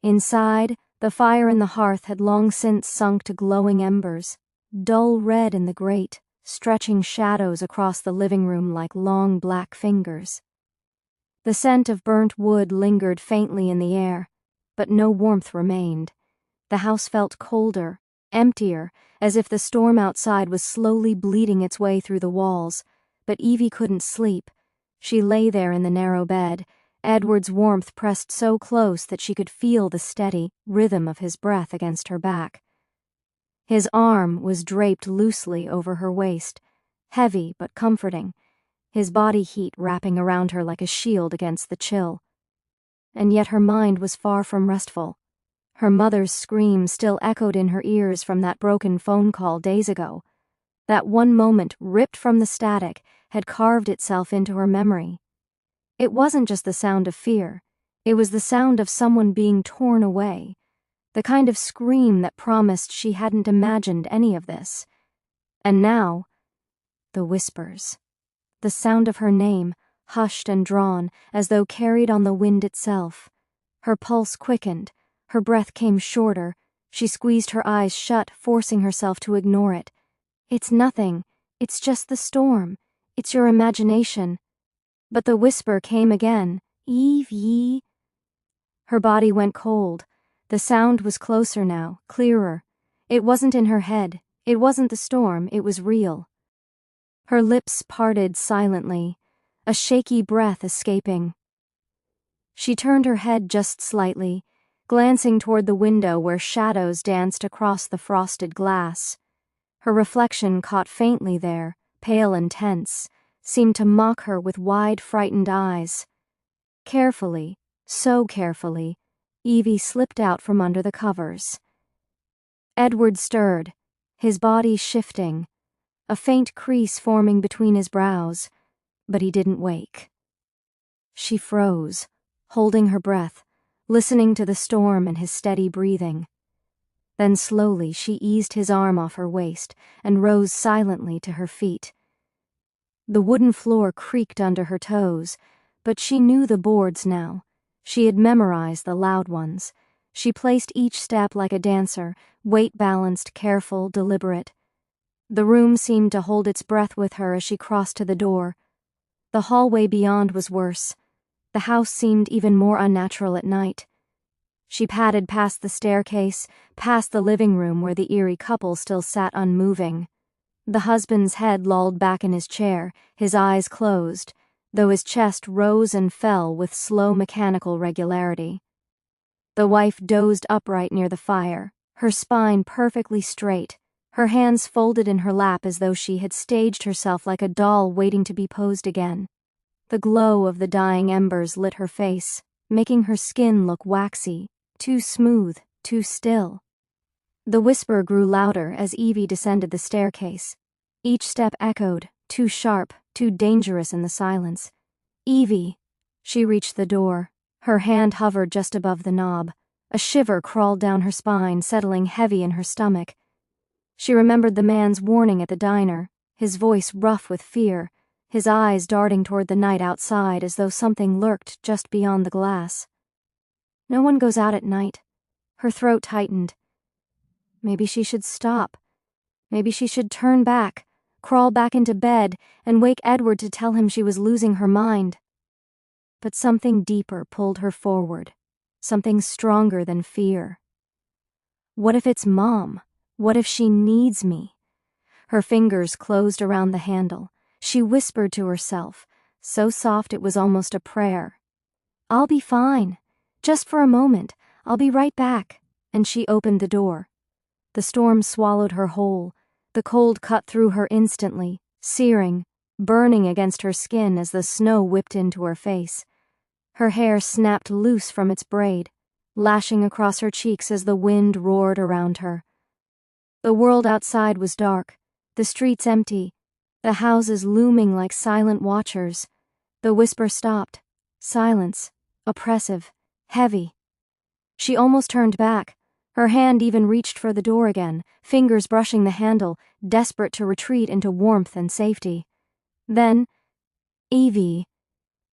Inside, the fire in the hearth had long since sunk to glowing embers, dull red in the grate, stretching shadows across the living room like long black fingers. The scent of burnt wood lingered faintly in the air, but no warmth remained. The house felt colder, emptier, as if the storm outside was slowly bleeding its way through the walls. But Evie couldn't sleep. She lay there in the narrow bed, Edward's warmth pressed so close that she could feel the steady rhythm of his breath against her back. His arm was draped loosely over her waist, heavy but comforting, his body heat wrapping around her like a shield against the chill. And yet her mind was far from restful. Her mother's scream still echoed in her ears from that broken phone call days ago. That one moment, ripped from the static, had carved itself into her memory. It wasn't just the sound of fear. It was the sound of someone being torn away, the kind of scream that promised she hadn't imagined any of this. And now, the whispers. The sound of her name, hushed and drawn, as though carried on the wind itself. Her pulse quickened, her breath came shorter. She squeezed her eyes shut, forcing herself to ignore it. "It's nothing. It's just the storm. It's your imagination." But the whisper came again. "Evie." Her body went cold. The sound was closer now, clearer. It wasn't in her head. It wasn't the storm. It was real. Her lips parted silently, a shaky breath escaping. She turned her head just slightly, glancing toward the window where shadows danced across the frosted glass. Her reflection caught faintly there, pale and tense, seemed to mock her with wide, frightened eyes. Carefully, so carefully, Evie slipped out from under the covers. Edward stirred, his body shifting, a faint crease forming between his brows, but he didn't wake. She froze, holding her breath, listening to the storm and his steady breathing. Then slowly she eased his arm off her waist and rose silently to her feet. The wooden floor creaked under her toes, but she knew the boards now. She had memorized the loud ones. She placed each step like a dancer, weight-balanced, careful, deliberate. The room seemed to hold its breath with her as she crossed to the door. The hallway beyond was worse. The house seemed even more unnatural at night. She padded past the staircase, past the living room where the eerie couple still sat unmoving. The husband's head lolled back in his chair, his eyes closed, though his chest rose and fell with slow mechanical regularity. The wife dozed upright near the fire, her spine perfectly straight, her hands folded in her lap as though she had staged herself like a doll waiting to be posed again. The glow of the dying embers lit her face, making her skin look waxy, too smooth, too still. The whisper grew louder as Evie descended the staircase. Each step echoed, too sharp, too dangerous in the silence. "Evie." She reached the door. Her hand hovered just above the knob. A shiver crawled down her spine, settling heavy in her stomach. She remembered the man's warning at the diner, his voice rough with fear, his eyes darting toward the night outside as though something lurked just beyond the glass. No one goes out at night. Her throat tightened. Maybe she should stop. Maybe she should turn back, crawl back into bed, and wake Edward to tell him she was losing her mind. But something deeper pulled her forward, something stronger than fear. What if it's Mom? What if she needs me? Her fingers closed around the handle. She whispered to herself, so soft it was almost a prayer. "I'll be fine. Just for a moment. I'll be right back." And she opened the door. The storm swallowed her whole. The cold cut through her instantly, searing, burning against her skin as the snow whipped into her face. Her hair snapped loose from its braid, lashing across her cheeks as the wind roared around her. The world outside was dark, the streets empty, the houses looming like silent watchers. The whisper stopped. Silence, oppressive, heavy. She almost turned back. Her hand even reached for the door again, fingers brushing the handle, desperate to retreat into warmth and safety. Then, Evie.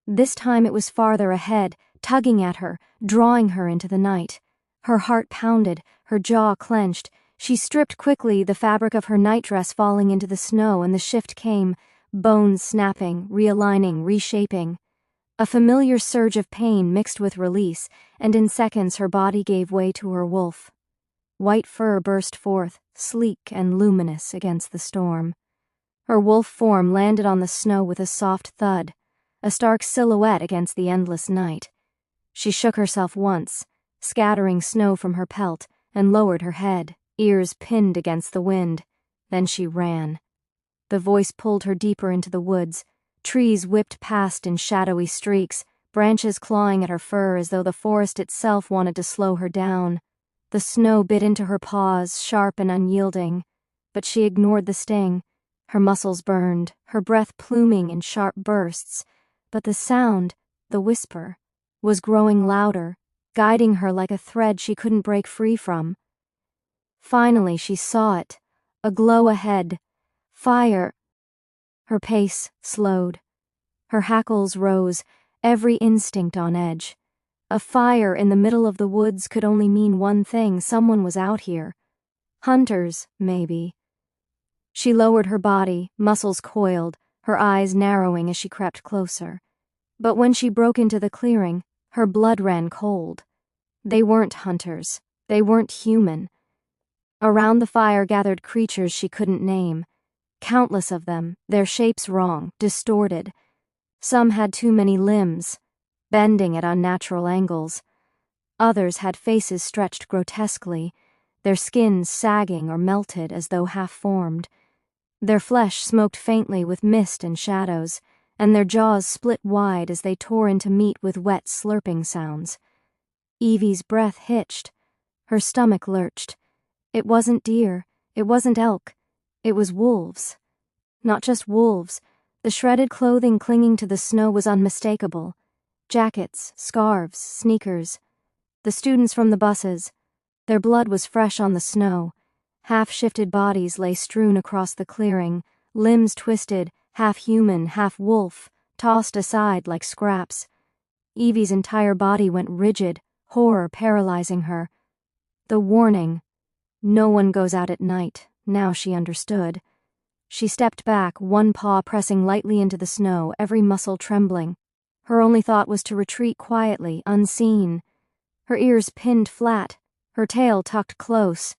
This time it was farther ahead, tugging at her, drawing her into the night. Her heart pounded, her jaw clenched. She stripped quickly, the fabric of her nightdress falling into the snow, and the shift came, bones snapping, realigning, reshaping. A familiar surge of pain mixed with release, and in seconds her body gave way to her wolf. White fur burst forth, sleek and luminous against the storm. Her wolf form landed on the snow with a soft thud, a stark silhouette against the endless night. She shook herself once, scattering snow from her pelt, and lowered her head, ears pinned against the wind. Then she ran. The voice pulled her deeper into the woods. Trees whipped past in shadowy streaks, branches clawing at her fur as though the forest itself wanted to slow her down. The snow bit into her paws, sharp and unyielding, but she ignored the sting. Her muscles burned, her breath pluming in sharp bursts, but the sound, the whisper, was growing louder, guiding her like a thread she couldn't break free from. Finally she saw it, a glow ahead. Fire. Her pace slowed. Her hackles rose, every instinct on edge. A fire in the middle of the woods could only mean one thing: someone was out here. Hunters, maybe. She lowered her body, muscles coiled, her eyes narrowing as she crept closer. But when she broke into the clearing, her blood ran cold. They weren't hunters. They weren't human. Around the fire gathered creatures she couldn't name. Countless of them, their shapes wrong, distorted. Some had too many limbs, bending at unnatural angles. Others had faces stretched grotesquely, their skins sagging or melted as though half-formed. Their flesh smoked faintly with mist and shadows, and their jaws split wide as they tore into meat with wet slurping sounds. Evie's breath hitched. Her stomach lurched. It wasn't deer. It wasn't elk. It was wolves. Not just wolves. The shredded clothing clinging to the snow was unmistakable. Jackets, scarves, sneakers. The students from the buses. Their blood was fresh on the snow. Half-shifted bodies lay strewn across the clearing, limbs twisted, half human, half wolf, tossed aside like scraps. Evie's entire body went rigid, horror paralyzing her. The warning. No one goes out at night. Now she understood. She stepped back, one paw pressing lightly into the snow, every muscle trembling. Her only thought was to retreat quietly, unseen. Her ears pinned flat, her tail tucked close.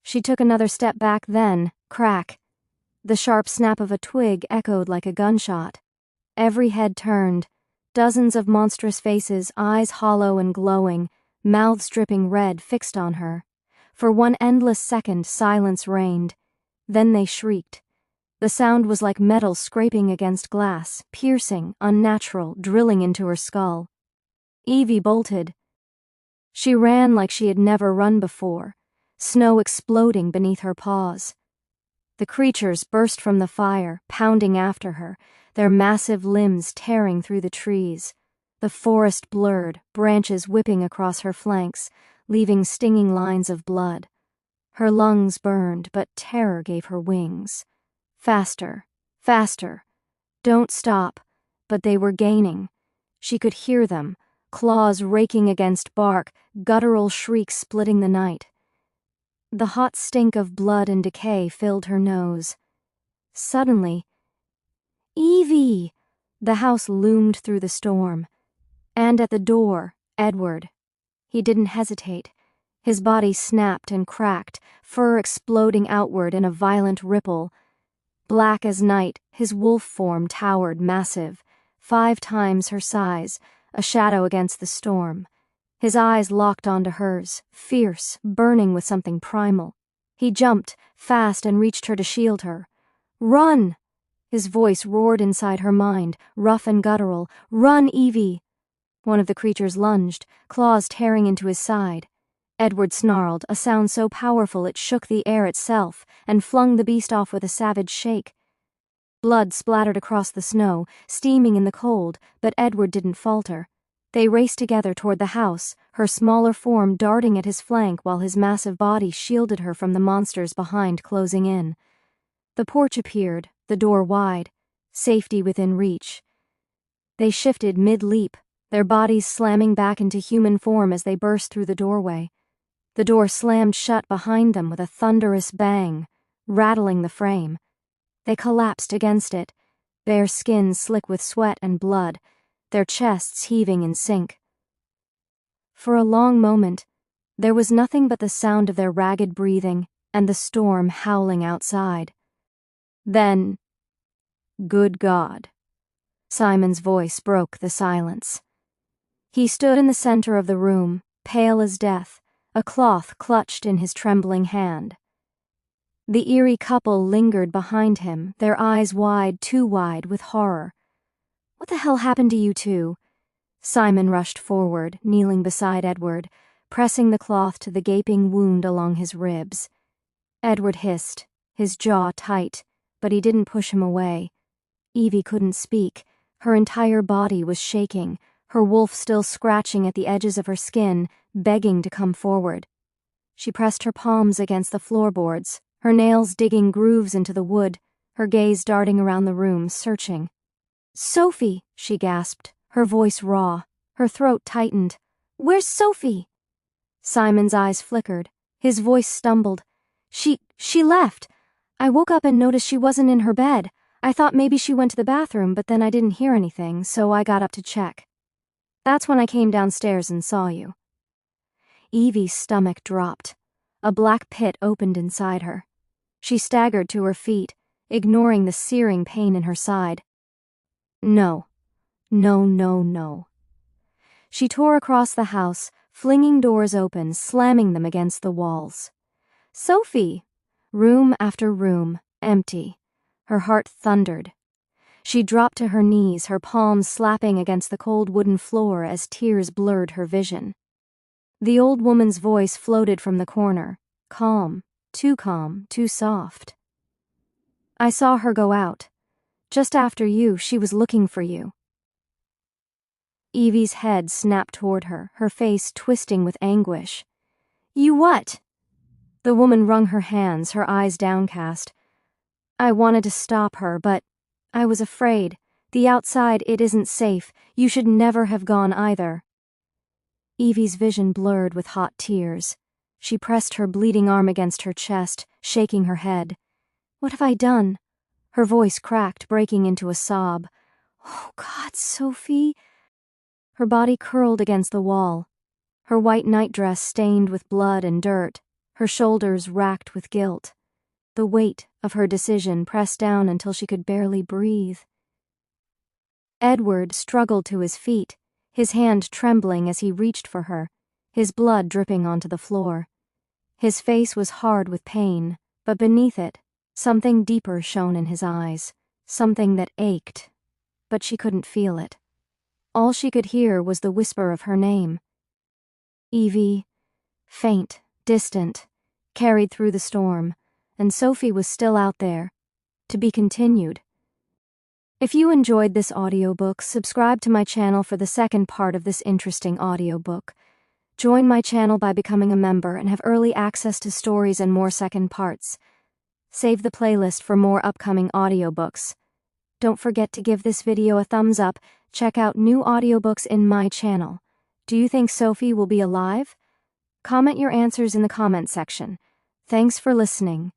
She took another step back then, crack. The sharp snap of a twig echoed like a gunshot. Every head turned. Dozens of monstrous faces, eyes hollow and glowing, mouths dripping red, fixed on her. For one endless second, silence reigned. Then they shrieked. The sound was like metal scraping against glass, piercing, unnatural, drilling into her skull. Evie bolted. She ran like she had never run before, snow exploding beneath her paws. The creatures burst from the fire, pounding after her, their massive limbs tearing through the trees. The forest blurred, branches whipping across her flanks, leaving stinging lines of blood. Her lungs burned, but terror gave her wings. Faster, faster. Don't stop, but they were gaining. She could hear them, claws raking against bark, guttural shrieks splitting the night. The hot stink of blood and decay filled her nose. Suddenly, Evie! The house loomed through the storm. And at the door, Edward. He didn't hesitate. His body snapped and cracked, fur exploding outward in a violent ripple. Black as night, his wolf form towered massive, 5 times her size, a shadow against the storm. His eyes locked onto hers, fierce, burning with something primal. He jumped, fast, and reached her to shield her. "Run!" His voice roared inside her mind, rough and guttural. "Run, Evie!" One of the creatures lunged, claws tearing into his side. Edward snarled, a sound so powerful it shook the air itself, and flung the beast off with a savage shake. Blood splattered across the snow, steaming in the cold, but Edward didn't falter. They raced together toward the house, her smaller form darting at his flank while his massive body shielded her from the monsters behind closing in. The porch appeared, the door wide, safety within reach. They shifted mid-leap, their bodies slamming back into human form as they burst through the doorway. The door slammed shut behind them with a thunderous bang, rattling the frame. They collapsed against it, bare skin slick with sweat and blood, their chests heaving in sync. For a long moment, there was nothing but the sound of their ragged breathing and the storm howling outside. Then, "Good God," Simon's voice broke the silence. He stood in the center of the room, pale as death, a cloth clutched in his trembling hand. The eerie couple lingered behind him, their eyes wide, too wide, with horror. "What the hell happened to you two?" Simon rushed forward, kneeling beside Edward, pressing the cloth to the gaping wound along his ribs. Edward hissed, his jaw tight, but he didn't push him away. Evie couldn't speak. Her entire body was shaking, her wolf still scratching at the edges of her skin, begging to come forward. She pressed her palms against the floorboards, her nails digging grooves into the wood, her gaze darting around the room, searching. "Sophie," she gasped, her voice raw, her throat tightened. "Where's Sophie?" Simon's eyes flickered, his voice stumbled. She left. I woke up and noticed she wasn't in her bed. I thought maybe she went to the bathroom, but then I didn't hear anything, so I got up to check. That's when I came downstairs and saw you." Evie's stomach dropped. A black pit opened inside her. She staggered to her feet, ignoring the searing pain in her side. No. She tore across the house, flinging doors open, slamming them against the walls. "Sophie!" Room after room, empty. Her heart thundered. She dropped to her knees, her palms slapping against the cold wooden floor as tears blurred her vision. The old woman's voice floated from the corner, calm, too soft. "I saw her go out. Just after you, she was looking for you." Evie's head snapped toward her, her face twisting with anguish. "You what?" The woman wrung her hands, her eyes downcast. "I wanted to stop her, but I was afraid. The outside, it isn't safe. You should never have gone either." Evie's vision blurred with hot tears. She pressed her bleeding arm against her chest, shaking her head. "What have I done?" Her voice cracked, breaking into a sob. "Oh, God, Sophie." Her body curled against the wall, her white nightdress stained with blood and dirt, her shoulders racked with guilt. The weight of her decision pressed down until she could barely breathe. Edward struggled to his feet, his hand trembling as he reached for her, his blood dripping onto the floor. His face was hard with pain, but beneath it, something deeper shone in his eyes, something that ached, but she couldn't feel it. All she could hear was the whisper of her name. Evie, faint, distant, carried through the storm, and Sophie was still out there, to be continued. If you enjoyed this audiobook, subscribe to my channel for the second part of this interesting audiobook. Join my channel by becoming a member and have early access to stories and more second parts. Save the playlist for more upcoming audiobooks. Don't forget to give this video a thumbs up. Check out new audiobooks in my channel. Do you think Sophie will be alive? Comment your answers in the comment section. Thanks for listening.